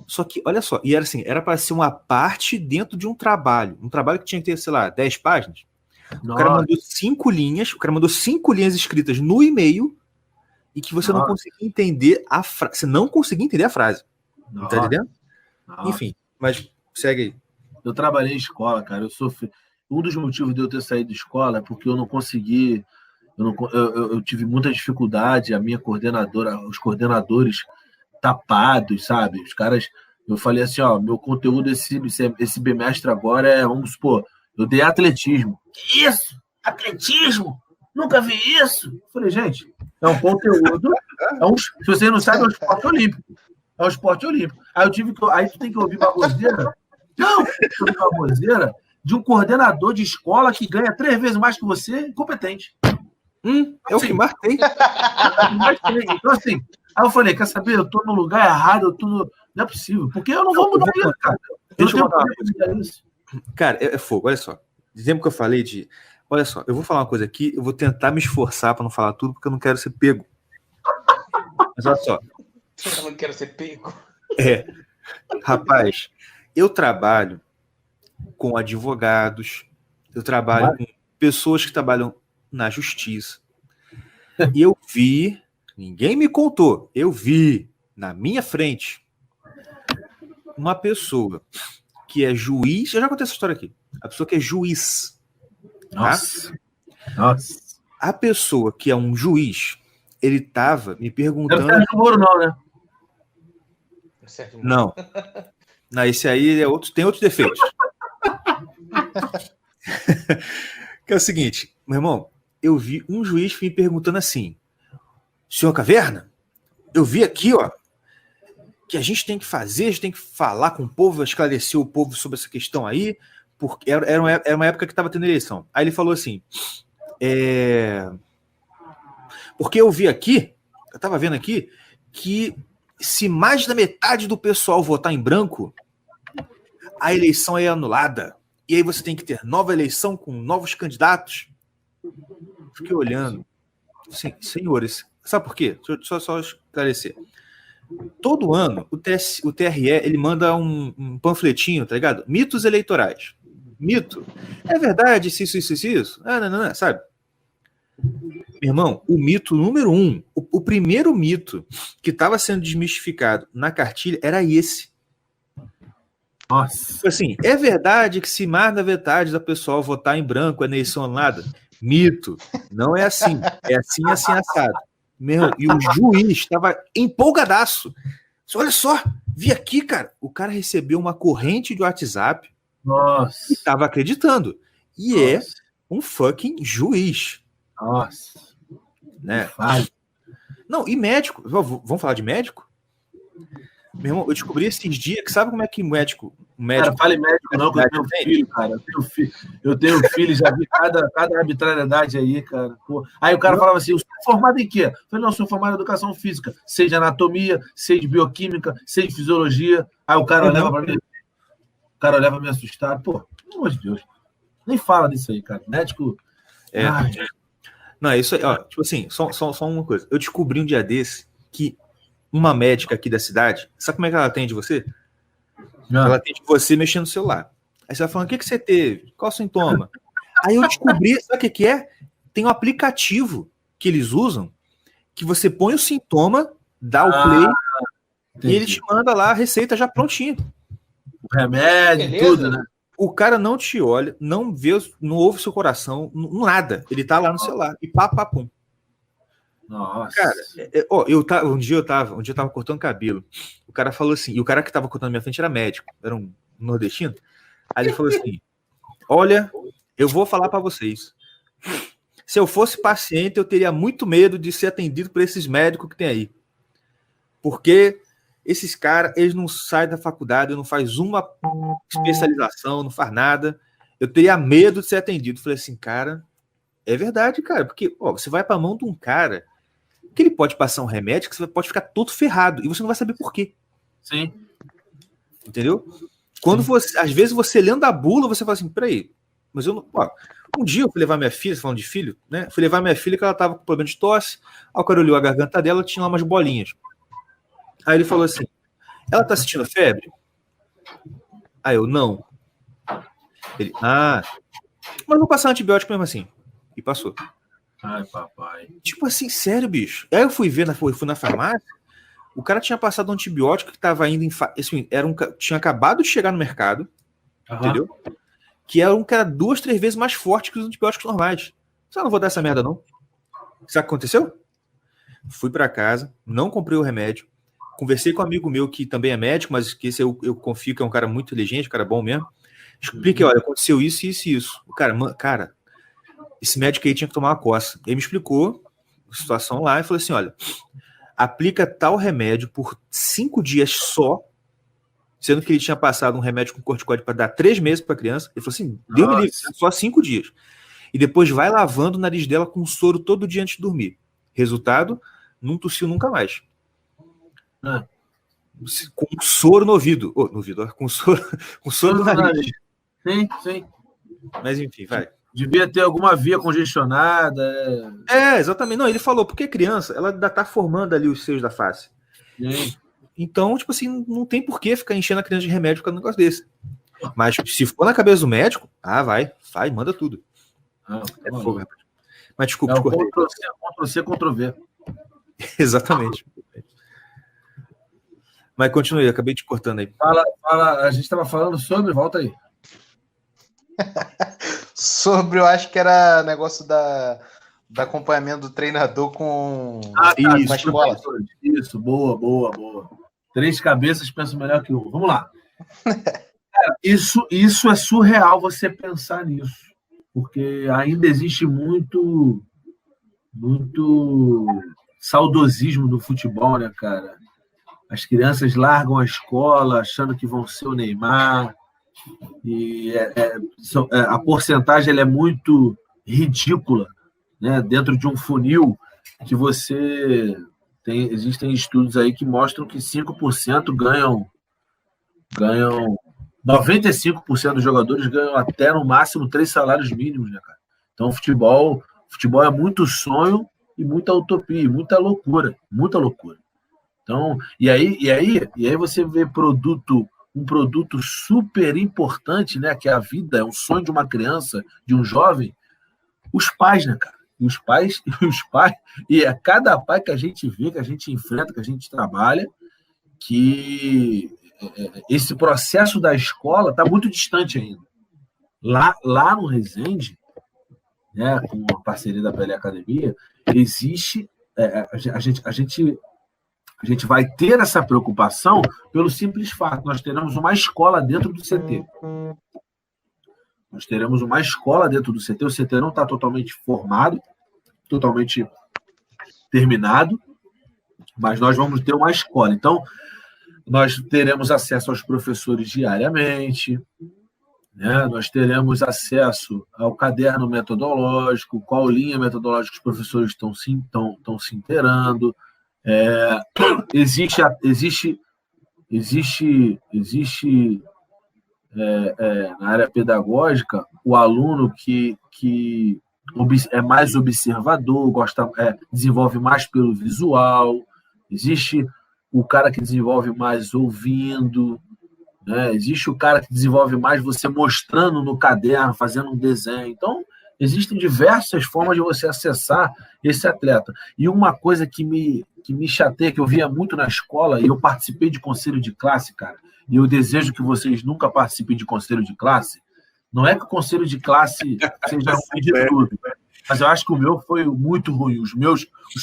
Só que, olha só, e era assim, era para ser uma parte dentro de um trabalho que tinha que ter, sei lá, 10 páginas. Nossa. O cara mandou 5 linhas escritas no e-mail e que você não conseguia entender a frase. Você não conseguia entender a frase. Tá entendendo? Enfim, mas segue aí. Eu trabalhei em escola, cara. Eu sofri. Um dos motivos de eu ter saído de escola é porque eu não consegui. Eu tive muita dificuldade. A minha coordenadora, os coordenadores tapados, sabe? Os caras. Eu falei assim: meu conteúdo esse bimestre agora é, vamos supor, eu dei atletismo. Que isso? Atletismo? Nunca vi isso? Eu falei, gente, é um conteúdo. Se você não sabe, é um esporte olímpico. É um esporte olímpico. Aí tu tem que ouvir baboseira. Não, baboseira de um coordenador de escola que ganha 3 vezes mais que você, incompetente. É o que mais tem. Então, assim, aí eu falei, quer saber? Eu tô no lugar errado, não é possível. Porque eu não vou mudar isso, cara. Eu não tenho poder pra mudar isso. Cara, é fogo, olha só. Dizendo que eu falei de... Olha só, eu vou falar uma coisa aqui, eu vou tentar me esforçar para não falar tudo, porque eu não quero ser pego. Mas olha só. Eu não quero ser pego. Rapaz, eu trabalho com advogados, eu trabalho com pessoas que trabalham na justiça. E eu vi, ninguém me contou, eu vi na minha frente uma pessoa que é juiz, eu já contei essa história aqui, a pessoa que é juiz. Nossa. A pessoa que é um juiz, ele tava me perguntando... Sérgio Moro não, né? Não, esse aí tem outros defeitos. Que é o seguinte, meu irmão, eu vi um juiz me perguntando assim: senhor Caverna, eu vi aqui, que a gente tem que falar com o povo, esclarecer o povo sobre essa questão aí, porque era uma época que estava tendo eleição. Aí ele falou assim, porque eu vi aqui, eu estava vendo aqui, que se mais da metade do pessoal votar em branco, a eleição é anulada. E aí você tem que ter nova eleição com novos candidatos. Fiquei olhando. Sim, senhores, sabe por quê? Deixa eu só esclarecer. Todo ano, o TRE, ele manda um panfletinho, tá ligado? Mitos eleitorais. Mito. É verdade, isso. Não, sabe? Meu irmão, o mito número 1, o primeiro mito que estava sendo desmistificado na cartilha era esse. Nossa. Assim, é verdade que se mais da metade da pessoa votar em branco é eleição anulada? Mito. Não é assim. É assim, assado. Meu, e o juiz estava empolgadaço. Olha só, vi aqui, cara. O cara recebeu uma corrente de WhatsApp. Nossa. E estava acreditando. E é um fucking juiz. Nossa. Né? Não, e médico. Vamos falar de médico? Meu irmão, eu descobri esses dias que sabe como é que médico... Cara, fale médico não, que eu tenho filho, cara. Eu tenho filho, já vi cada arbitrariedade aí, cara. Pô. Aí o cara falava assim, eu sou formado em quê? Eu falei, não, eu sou formado em educação física. Sei de anatomia, sei de bioquímica, sei de fisiologia. Aí o cara olhava pra mim, o cara olhava me assustado. Pô, pelo amor de Deus. Nem fala disso aí, cara. Médico... Não, é isso aí. Ó, tipo assim, só uma coisa. Eu descobri um dia desse que uma médica aqui da cidade, sabe como é que ela atende você? Ela atende você mexendo no celular. Aí você vai falando, o que você teve? Qual o sintoma? Aí eu descobri, sabe o que é? Tem um aplicativo que eles usam, que você põe o sintoma, dá o play, e ele te manda lá a receita já prontinha. O remédio, tudo, né? O cara não te olha, não ouve seu coração, nada. Ele tá lá no celular. E pum. Nossa. Cara, um dia eu tava cortando cabelo. O cara falou assim, e o cara que tava cortando minha frente era médico, era um nordestino. Aí ele falou assim: olha, eu vou falar pra vocês. Se eu fosse paciente, eu teria muito medo de ser atendido por esses médicos que tem aí. Porque esses caras, eles não saem da faculdade, não faz uma especialização, não faz nada. Eu teria medo de ser atendido. Falei assim, cara, é verdade, cara. Porque você vai para a mão de um cara que ele pode passar um remédio que você pode ficar todo ferrado e você não vai saber por quê. Sim. Entendeu? Quando você, às vezes você lendo a bula, você fala assim, peraí, mas eu não... Um dia eu fui levar minha filha, falando de filho, né? Fui levar minha filha que ela tava com problema de tosse. Aí o cara olhou a garganta dela, tinha lá umas bolinhas. Aí ele falou assim, ela tá sentindo febre? Aí eu, não. Ele, mas vou passar antibiótico mesmo assim. E passou. Ai, papai. Tipo assim, sério, bicho. Aí eu fui ver, fui na farmácia, o cara tinha passado um antibiótico que tava indo assim, tinha acabado de chegar no mercado, entendeu? Que era que era 2, 3 vezes mais forte que os antibióticos normais. Só não vou dar essa merda, não. Sabe o que aconteceu? Fui pra casa, não comprei o remédio, conversei com um amigo meu que também é médico, mas que esse eu confio que é um cara muito inteligente, um cara bom mesmo. Expliquei, olha, aconteceu isso, isso e isso. O cara, esse médico aí tinha que tomar uma coça. Ele me explicou a situação lá e falou assim, olha, aplica tal remédio por 5 dias só, sendo que ele tinha passado um remédio com corticoide para dar 3 meses para a criança. Ele falou assim, Deus me livre, só 5 dias. E depois vai lavando o nariz dela com soro todo dia antes de dormir. Resultado, não tossiu nunca mais. Com soro no ouvido. Com soro no nariz. Sim, sim. Mas enfim, vai. Devia ter alguma via congestionada. Exatamente. Não, ele falou, porque criança, ela ainda tá formando ali os seios da face. Sim. Então, tipo assim, não tem por que ficar enchendo a criança de remédio por causa de um negócio desse. Mas se for na cabeça do médico, vai, manda tudo. Fogo, rapaz. Mas desculpa, te cortei. Ctrl-C, Ctrl-V. Exatamente. Mas continue, acabei te cortando aí. Fala, a gente estava falando sobre, volta aí. Sobre, eu acho que era negócio do acompanhamento do treinador com Tá, com a escola. Isso, boa. 3 cabeças pensam melhor que um. Vamos lá. Cara, isso é surreal você pensar nisso. Porque ainda existe muito saudosismo do futebol, né, cara? As crianças largam a escola achando que vão ser o Neymar. E a porcentagem ela é muito ridícula, né? Dentro de um funil que você tem, existem estudos aí que mostram que 5% ganham 95% dos jogadores ganham até no máximo 3 salários mínimos, né, cara? Então futebol é muito sonho e muita utopia, muita loucura. Então, e aí você vê um produto super importante, né, que é a vida, é um sonho de uma criança, de um jovem, os pais, né, cara? Os pais, e é cada pai que a gente vê, que a gente enfrenta, que a gente trabalha, que esse processo da escola está muito distante ainda. Lá no Resende, né, com a parceria da PL Academia, existe, a gente vai ter essa preocupação pelo simples fato, nós teremos uma escola dentro do CT. Nós teremos uma escola dentro do CT, o CT não está totalmente formado, totalmente terminado, mas nós vamos ter uma escola. Então, nós teremos acesso aos professores diariamente, né? Nós teremos acesso ao caderno metodológico, qual linha metodológica os professores estão se inteirando. Existe na área pedagógica o aluno que é mais observador, desenvolve mais pelo visual, existe o cara que desenvolve mais ouvindo, né? Existe o cara que desenvolve mais você mostrando no caderno, fazendo um desenho. Então, existem diversas formas de você acessar esse atleta. E uma coisa que me chateia, que eu via muito na escola, e eu participei de conselho de classe, cara, e eu desejo que vocês nunca participem de conselho de classe. Não é que o conselho de classe seja ruim de tudo, mas eu acho que o meu foi muito ruim. Os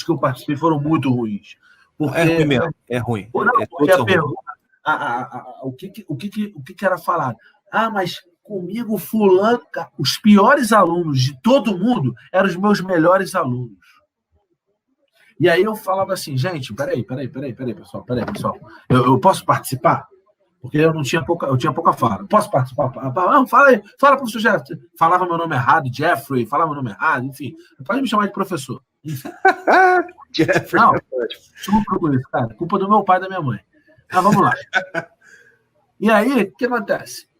que eu participei foram muito ruins. Porque, é ruim mesmo, é ruim. Porque a pergunta, o que era falado? Mas comigo fulano, os piores alunos de todo mundo eram os meus melhores alunos. E aí eu falava assim, gente, peraí, pessoal. Eu posso participar? Porque eu tinha pouca fala. Posso participar? Não, fala aí, fala, professor Jeffrey. Falava meu nome errado, Jeffrey, falava meu nome errado, enfim. Pode me chamar de professor. Jeffrey. Não, super por isso, cara. Culpa do meu pai e da minha mãe. Mas vamos lá. E aí, o que acontece?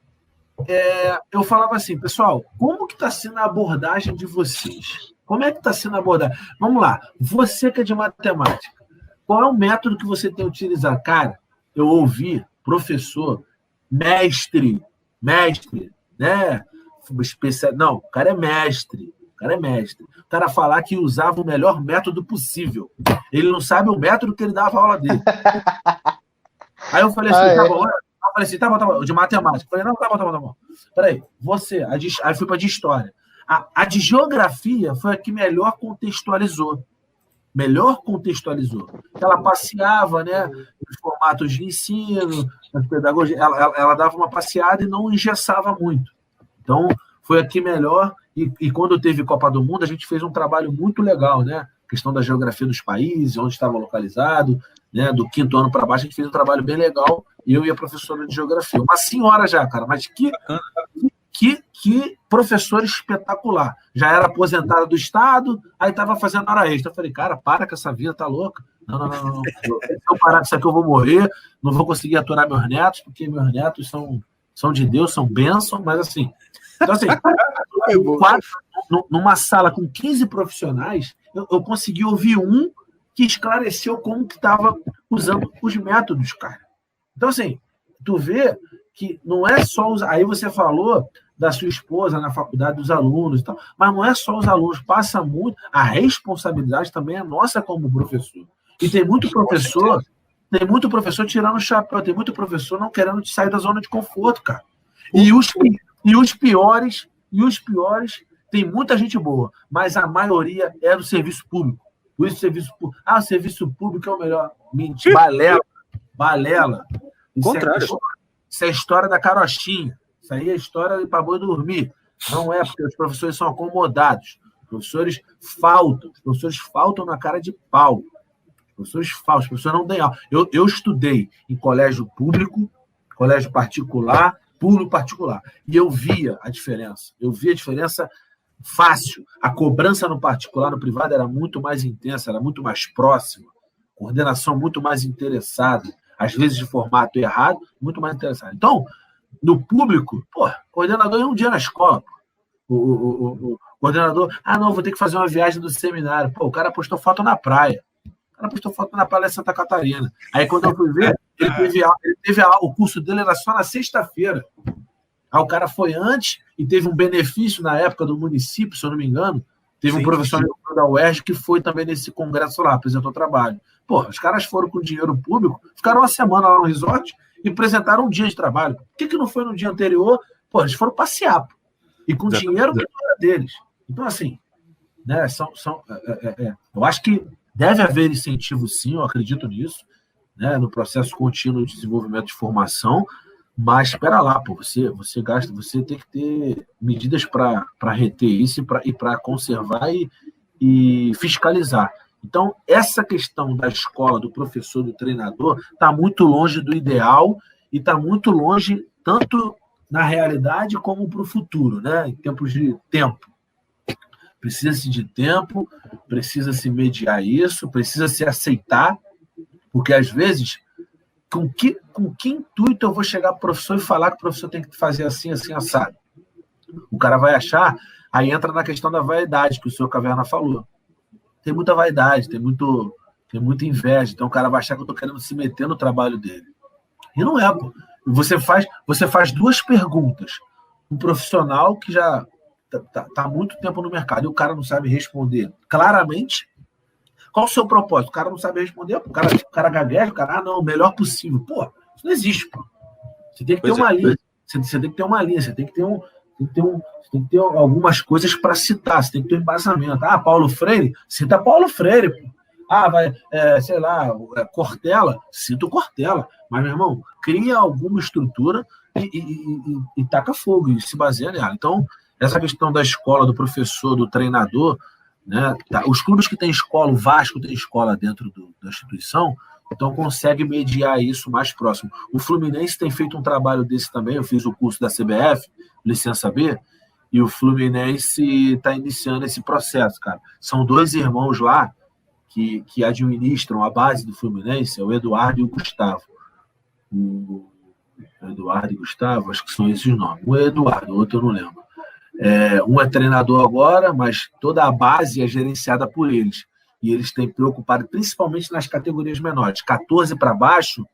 Eu falava assim, pessoal, como que está sendo a abordagem de vocês? Como é que está sendo a abordagem? Vamos lá, você que é de matemática, qual é o método que você tem utilizado? Cara, eu ouvi professor, mestre, né? Não, o cara é mestre. O cara falar que usava o melhor método possível. Ele não sabe o método que ele dava a aula dele. Aí eu falei assim, tá bom. Eu falei assim, tá bom, de matemática. Eu falei, não, tá bom. Peraí, você, aí fui para de história. A de geografia foi a que melhor contextualizou. Ela passeava, né, nos formatos de ensino, nas pedagogias, ela dava uma passeada e não engessava muito. Então, foi a que melhor, e quando teve Copa do Mundo, a gente fez um trabalho muito legal, né? Questão da geografia dos países, onde estava localizado, né? Do 5º ano para baixo, a gente fez um trabalho bem legal, eu e a professora de geografia. Uma senhora já, cara, mas que professor espetacular. Já era aposentada do Estado, aí estava fazendo hora extra. Eu falei, cara, para com essa vida, tá louca? Não. Se eu parar com isso aqui, eu vou morrer, não vou conseguir aturar meus netos, porque meus netos são de Deus, são bênçãos, mas assim... Então, assim, numa sala com 15 profissionais, eu consegui ouvir um que esclareceu como que estava usando os métodos, cara. Então, assim, tu vê que não é só os... Aí você falou da sua esposa na faculdade, dos alunos e tal, mas não é só os alunos, passa muito... A responsabilidade também é nossa como professor. E tem muito professor tirando o chapéu, tem muito professor não querendo sair da zona de conforto, cara. E os piores, tem muita gente boa, mas a maioria é do serviço público. Por isso, o serviço público é o melhor. Mentira, balela. Isso é história da carochinha. Isso aí é história para boi dormir. Não é, porque os professores são acomodados. Os professores faltam na cara de pau. Os professores não têm aula. Eu estudei em colégio público, colégio particular, público-particular. E eu via a diferença. Fácil. A cobrança no particular, no privado, era muito mais intensa, era muito mais próxima. Coordenação muito mais interessada. Às vezes de formato errado, muito mais interessada. Então, no público, coordenador é um dia na escola. O coordenador, não, vou ter que fazer uma viagem do seminário. O cara postou foto na praia. De Santa Catarina. Aí, quando eu fui ver, o curso dele era só na sexta-feira. Aí o cara foi antes e teve um benefício na época do município, se eu não me engano. Teve um professor da UERJ que foi também nesse congresso lá, apresentou trabalho. Os caras foram com dinheiro público, ficaram uma semana lá no resort e apresentaram um dia de trabalho. Por que não foi no dia anterior? Eles foram passear. E com dinheiro que não era deles. Então, assim, né, eu acho que deve haver incentivo, sim, eu acredito nisso, né, no processo contínuo de desenvolvimento de formação, mas espera lá, você tem que ter medidas para reter isso e para conservar e fiscalizar. Então, essa questão da escola, do professor, do treinador, está muito longe do ideal e está muito longe, tanto na realidade como para o futuro, né, em tempos de tempo. Precisa-se de tempo, precisa-se mediar isso, precisa-se aceitar, porque, às vezes, com que intuito eu vou chegar para o professor e falar que o professor tem que fazer assim, assado? O cara vai achar, aí entra na questão da vaidade, que o senhor Caverna falou. Tem muita vaidade, tem muita inveja, então o cara vai achar que eu estou querendo se meter no trabalho dele. E não é, pô. Você faz duas perguntas. Um profissional que já está há muito tempo no mercado e o cara não sabe responder claramente. Qual o seu propósito? O cara não sabe responder, o cara gagueja, o cara, não, o melhor possível. Pô, isso não existe, pô. Você tem que ter uma linha. Você tem que ter uma linha, você tem que ter algumas coisas para citar, você tem que ter um embasamento. Paulo Freire, cita Paulo Freire, pô. Cortella, cita o Cortella. Mas, meu irmão, cria alguma estrutura e taca fogo, e se baseia nela. Então, essa questão da escola, do professor, do treinador, né, os clubes que têm escola, o Vasco tem escola dentro da instituição, então consegue mediar isso mais próximo. O Fluminense tem feito um trabalho desse também, eu fiz o curso da CBF, Licença B, e o Fluminense está iniciando esse processo, cara. São 2 irmãos lá que administram a base do Fluminense, é o Eduardo e o Gustavo. O Eduardo e Gustavo, acho que são esses os nomes. Um é Eduardo, o outro eu não lembro. Um é treinador agora, mas toda a base é gerenciada por eles. E eles têm preocupado, principalmente nas categorias menores. 14 para baixo,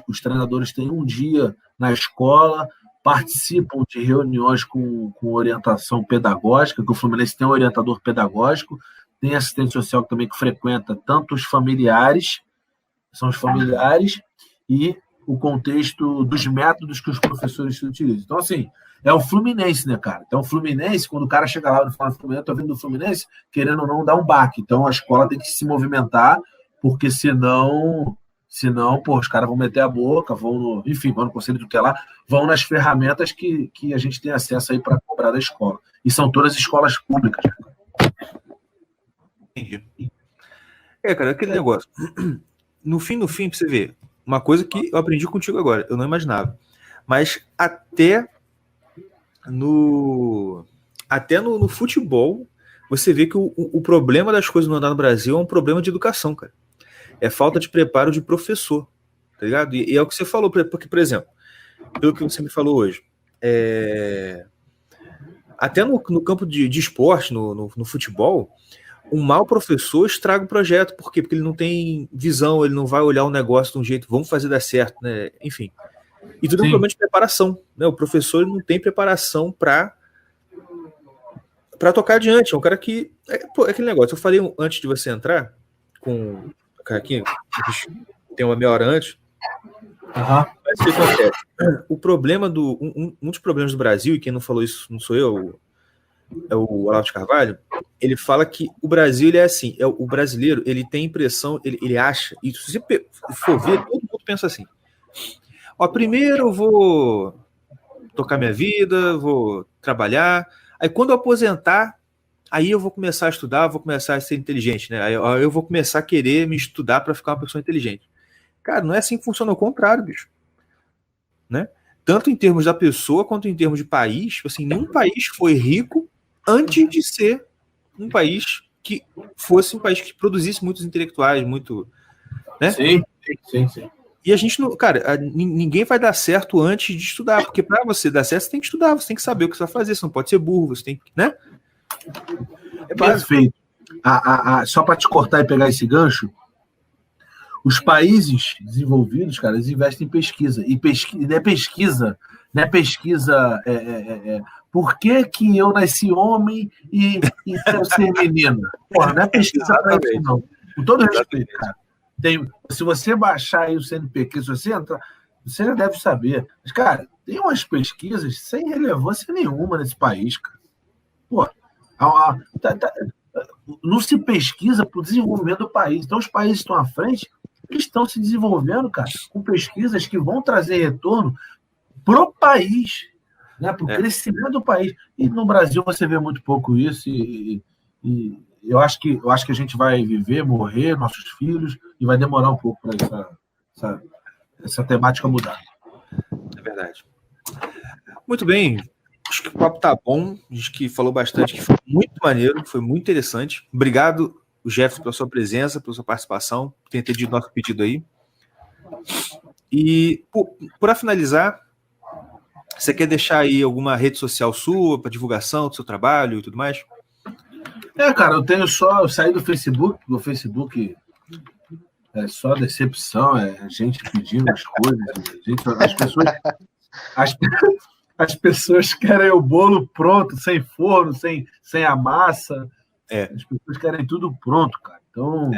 os treinadores têm um dia na escola, participam de reuniões com orientação pedagógica, que o Fluminense tem um orientador pedagógico, tem assistente social também que frequenta tanto os familiares, são os familiares, e o contexto dos métodos que os professores utilizam. Então, assim, é o Fluminense, né, cara? Então, o Fluminense, quando o cara chega lá e fala Fluminense, tô vindo do Fluminense, querendo ou não, dar um baque. Então, a escola tem que se movimentar, porque senão, pô, os caras vão meter a boca, vão no conselho do que lá, vão nas ferramentas que a gente tem acesso aí para cobrar da escola. E são todas escolas públicas. Entendi. Cara, aquele negócio. No fim, pra você ver, uma coisa que eu aprendi contigo agora, eu não imaginava. Mas até no futebol, você vê que o problema das coisas não andar no Brasil é um problema de educação, cara. É falta de preparo de professor, tá ligado? E é o que você falou, porque, por exemplo, pelo que você me falou hoje, até no campo de esporte, no futebol, um mau professor estraga o projeto. Por quê? Porque ele não tem visão, ele não vai olhar o negócio de um jeito, vamos fazer dar certo, né? Enfim. E tudo é um problema de preparação, né? O professor não tem preparação para tocar adiante. É um cara que... é aquele negócio, eu falei antes de você entrar com o cara aqui, tem uma meia hora antes. Mas o que acontece? O problema um dos problemas do Brasil, e quem não falou isso não sou eu, é o Olavo de Carvalho, ele fala que o Brasil, ele é assim, o brasileiro, ele tem impressão, ele acha, e se você for ver, todo mundo pensa assim, primeiro eu vou tocar minha vida, vou trabalhar, aí quando eu aposentar, aí eu vou começar a estudar, vou começar a ser inteligente, né? Aí eu vou começar a querer me estudar para ficar uma pessoa inteligente. Cara, não é assim que funciona, ao contrário, bicho. Né? Tanto em termos da pessoa, quanto em termos de país, assim, nenhum país foi rico antes de ser um país que fosse um país que produzisse muitos intelectuais, muito... Né? Sim. E a gente não... Cara, ninguém vai dar certo antes de estudar, porque para você dar certo, você tem que estudar, você tem que saber o que você vai fazer, você não pode ser burro, você tem que... Né? Perfeito. Só para te cortar e pegar esse gancho, os países desenvolvidos, cara, eles investem em pesquisa. E não é pesquisa... por que eu nasci homem e quero ser menina? Porra, não é pesquisa para isso, não. Com todo respeito, cara. Se você baixar aí o CNPq, se você entrar, você já deve saber. Mas, cara, tem umas pesquisas sem relevância nenhuma nesse país, cara. Pô, não se pesquisa para o desenvolvimento do país. Então, os países estão à frente, eles estão se desenvolvendo, cara, com pesquisas que vão trazer retorno pro país, né, para o crescimento do país. E no Brasil você vê muito pouco isso, e eu acho que a gente vai viver, morrer, nossos filhos, e vai demorar um pouco para essa temática mudar. É verdade. Muito bem. Acho que o papo tá bom. Acho que falou bastante, que foi muito maneiro, foi muito interessante. Obrigado, Jefferson, pela sua presença, pela sua participação, por ter entendido nosso pedido aí. E, para finalizar, você quer deixar aí alguma rede social sua para divulgação do seu trabalho e tudo mais? Cara, eu saí do Facebook é só decepção, é gente pedindo as coisas, as pessoas querem o bolo pronto, sem forno, sem a massa. As pessoas querem tudo pronto, cara. Então,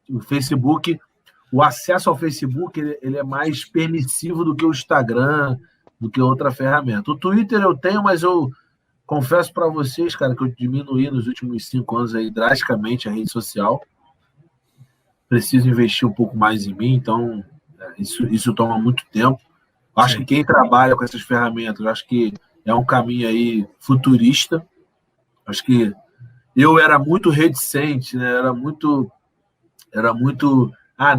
o Facebook, o acesso ao Facebook, ele é mais permissivo do que o Instagram, do que outra ferramenta. O Twitter eu tenho, mas eu confesso para vocês, cara, que eu diminuí nos últimos 5 anos aí drasticamente a rede social. Preciso investir um pouco mais em mim, então isso toma muito tempo. Acho que quem trabalha com essas ferramentas, acho que é um caminho aí futurista. Acho que eu era muito reticente, né? Era muito,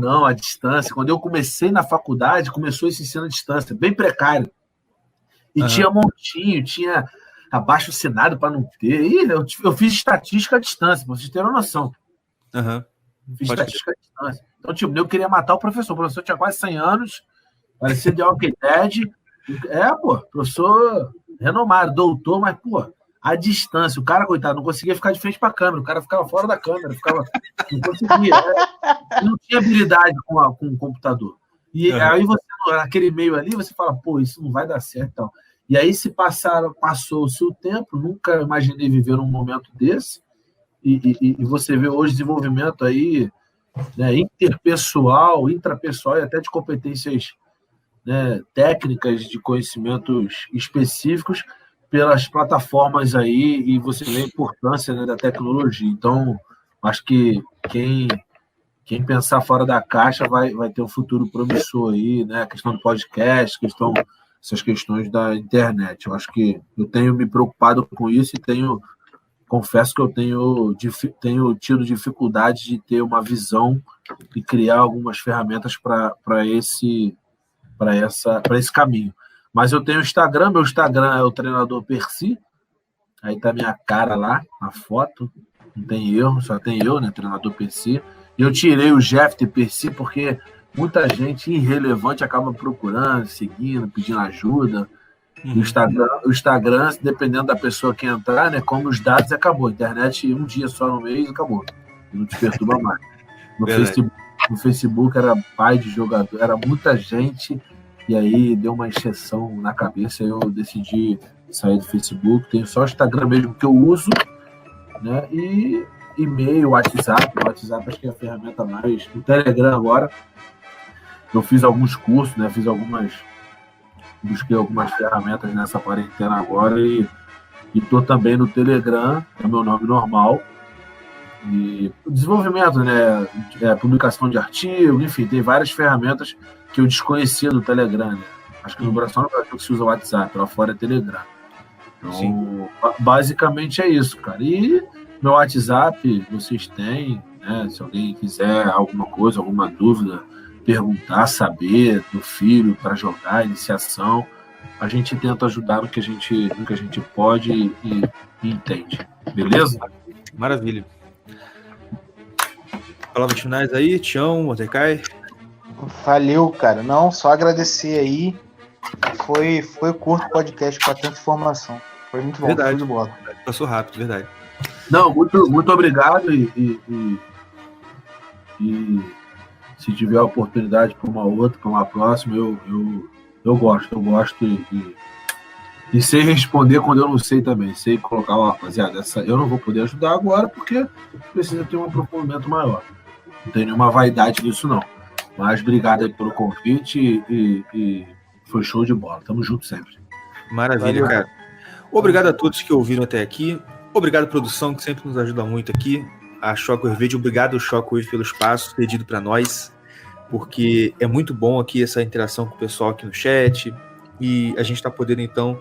não, a distância. Quando eu comecei na faculdade, começou esse ensino à distância, bem precário. E tinha montinho, tinha abaixo-assinado para não ter. E eu fiz estatística à distância, para vocês terem uma noção. Fiz estatística à distância. Então, tipo, eu queria matar o professor. O professor tinha quase 100 anos, parecia The Walking Dead. Professor renomado, doutor, mas, a distância. O cara, coitado, não conseguia ficar de frente para a câmera. O cara ficava fora da câmera, não conseguia. Não tinha habilidade com o computador. E aí você, naquele meio ali, você fala, isso não vai dar certo. Então. E aí passou-se o tempo, nunca imaginei viver num momento desse. E você vê hoje desenvolvimento aí, né, interpessoal, intrapessoal e até de competências, né, técnicas de conhecimentos específicos pelas plataformas aí, e você vê a importância, né, da tecnologia. Então, acho que quem pensar fora da caixa vai ter um futuro promissor aí, né? A questão do podcast, essas questões da internet. Eu acho que eu tenho me preocupado com isso e confesso que eu tenho tido dificuldade de ter uma visão e criar algumas ferramentas para esse caminho. Mas eu tenho o Instagram, meu Instagram é o treinador Percy, aí tá minha cara lá, na foto, não tem erro, só tem eu, né, treinador Percy. E eu tirei o Jeff Percy porque muita gente irrelevante acaba procurando, seguindo, pedindo ajuda. O Instagram, dependendo da pessoa que entrar, né, como os dados, acabou. A internet, um dia só no mês, acabou. Não te perturba mais. No Facebook era pai de jogador, era muita gente, e aí deu uma encheção na cabeça, eu decidi sair do Facebook. Tenho só o Instagram mesmo que eu uso, né, e e-mail, WhatsApp. O WhatsApp acho que é a ferramenta mais... O Telegram agora, eu fiz alguns cursos, né, busquei algumas ferramentas nessa quarentena agora e estou também no Telegram, é o meu nome normal. E o desenvolvimento, né, publicação de artigo, enfim, tem várias ferramentas que eu desconhecia do Telegram, né? Acho que no Brasil que se usa o WhatsApp, lá fora é Telegram. Então, basicamente é isso, cara. E meu WhatsApp, vocês têm, né? Se alguém quiser alguma coisa, alguma dúvida, perguntar, saber do filho para jogar, iniciação, a gente tenta ajudar no que a gente pode e entende. Beleza? Maravilha. Palavras finais aí, Tião, Mordecai. Valeu, cara. Não, só agradecer aí. Foi curto o podcast para tanta informação. Foi muito bom. Verdade. De bola. Passou rápido, verdade. Não, muito obrigado e se tiver a oportunidade para uma próxima, eu gosto e sei responder quando eu não sei também, sei colocar, rapaziada, eu não vou poder ajudar agora porque precisa ter um aprofundamento maior. Não tem nenhuma vaidade nisso não, mas obrigado aí pelo convite e foi show de bola, tamo junto sempre. Maravilha, valeu, cara. Obrigado a todos que ouviram até aqui, obrigado produção que sempre nos ajuda muito aqui, a Shockwave Video, obrigado Shockwave pelo espaço cedido para nós, porque é muito bom aqui essa interação com o pessoal aqui no chat e a gente está podendo então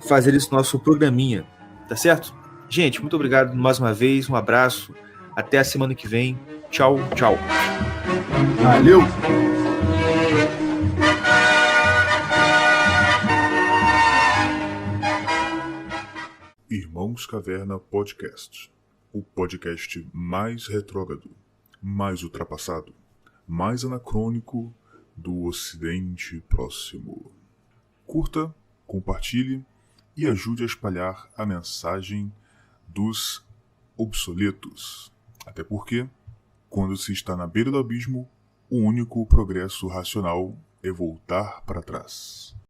fazer esse nosso programinha, tá certo? Gente, muito obrigado mais uma vez, um abraço, até a semana que vem, tchau, tchau. Valeu! Irmãos Caverna Podcast, o podcast mais retrógrado, mais ultrapassado, mais anacrônico do Ocidente Próximo. Curta, compartilhe e ajude a espalhar a mensagem dos obsoletos. Até porque, quando se está na beira do abismo, o único progresso racional é voltar para trás.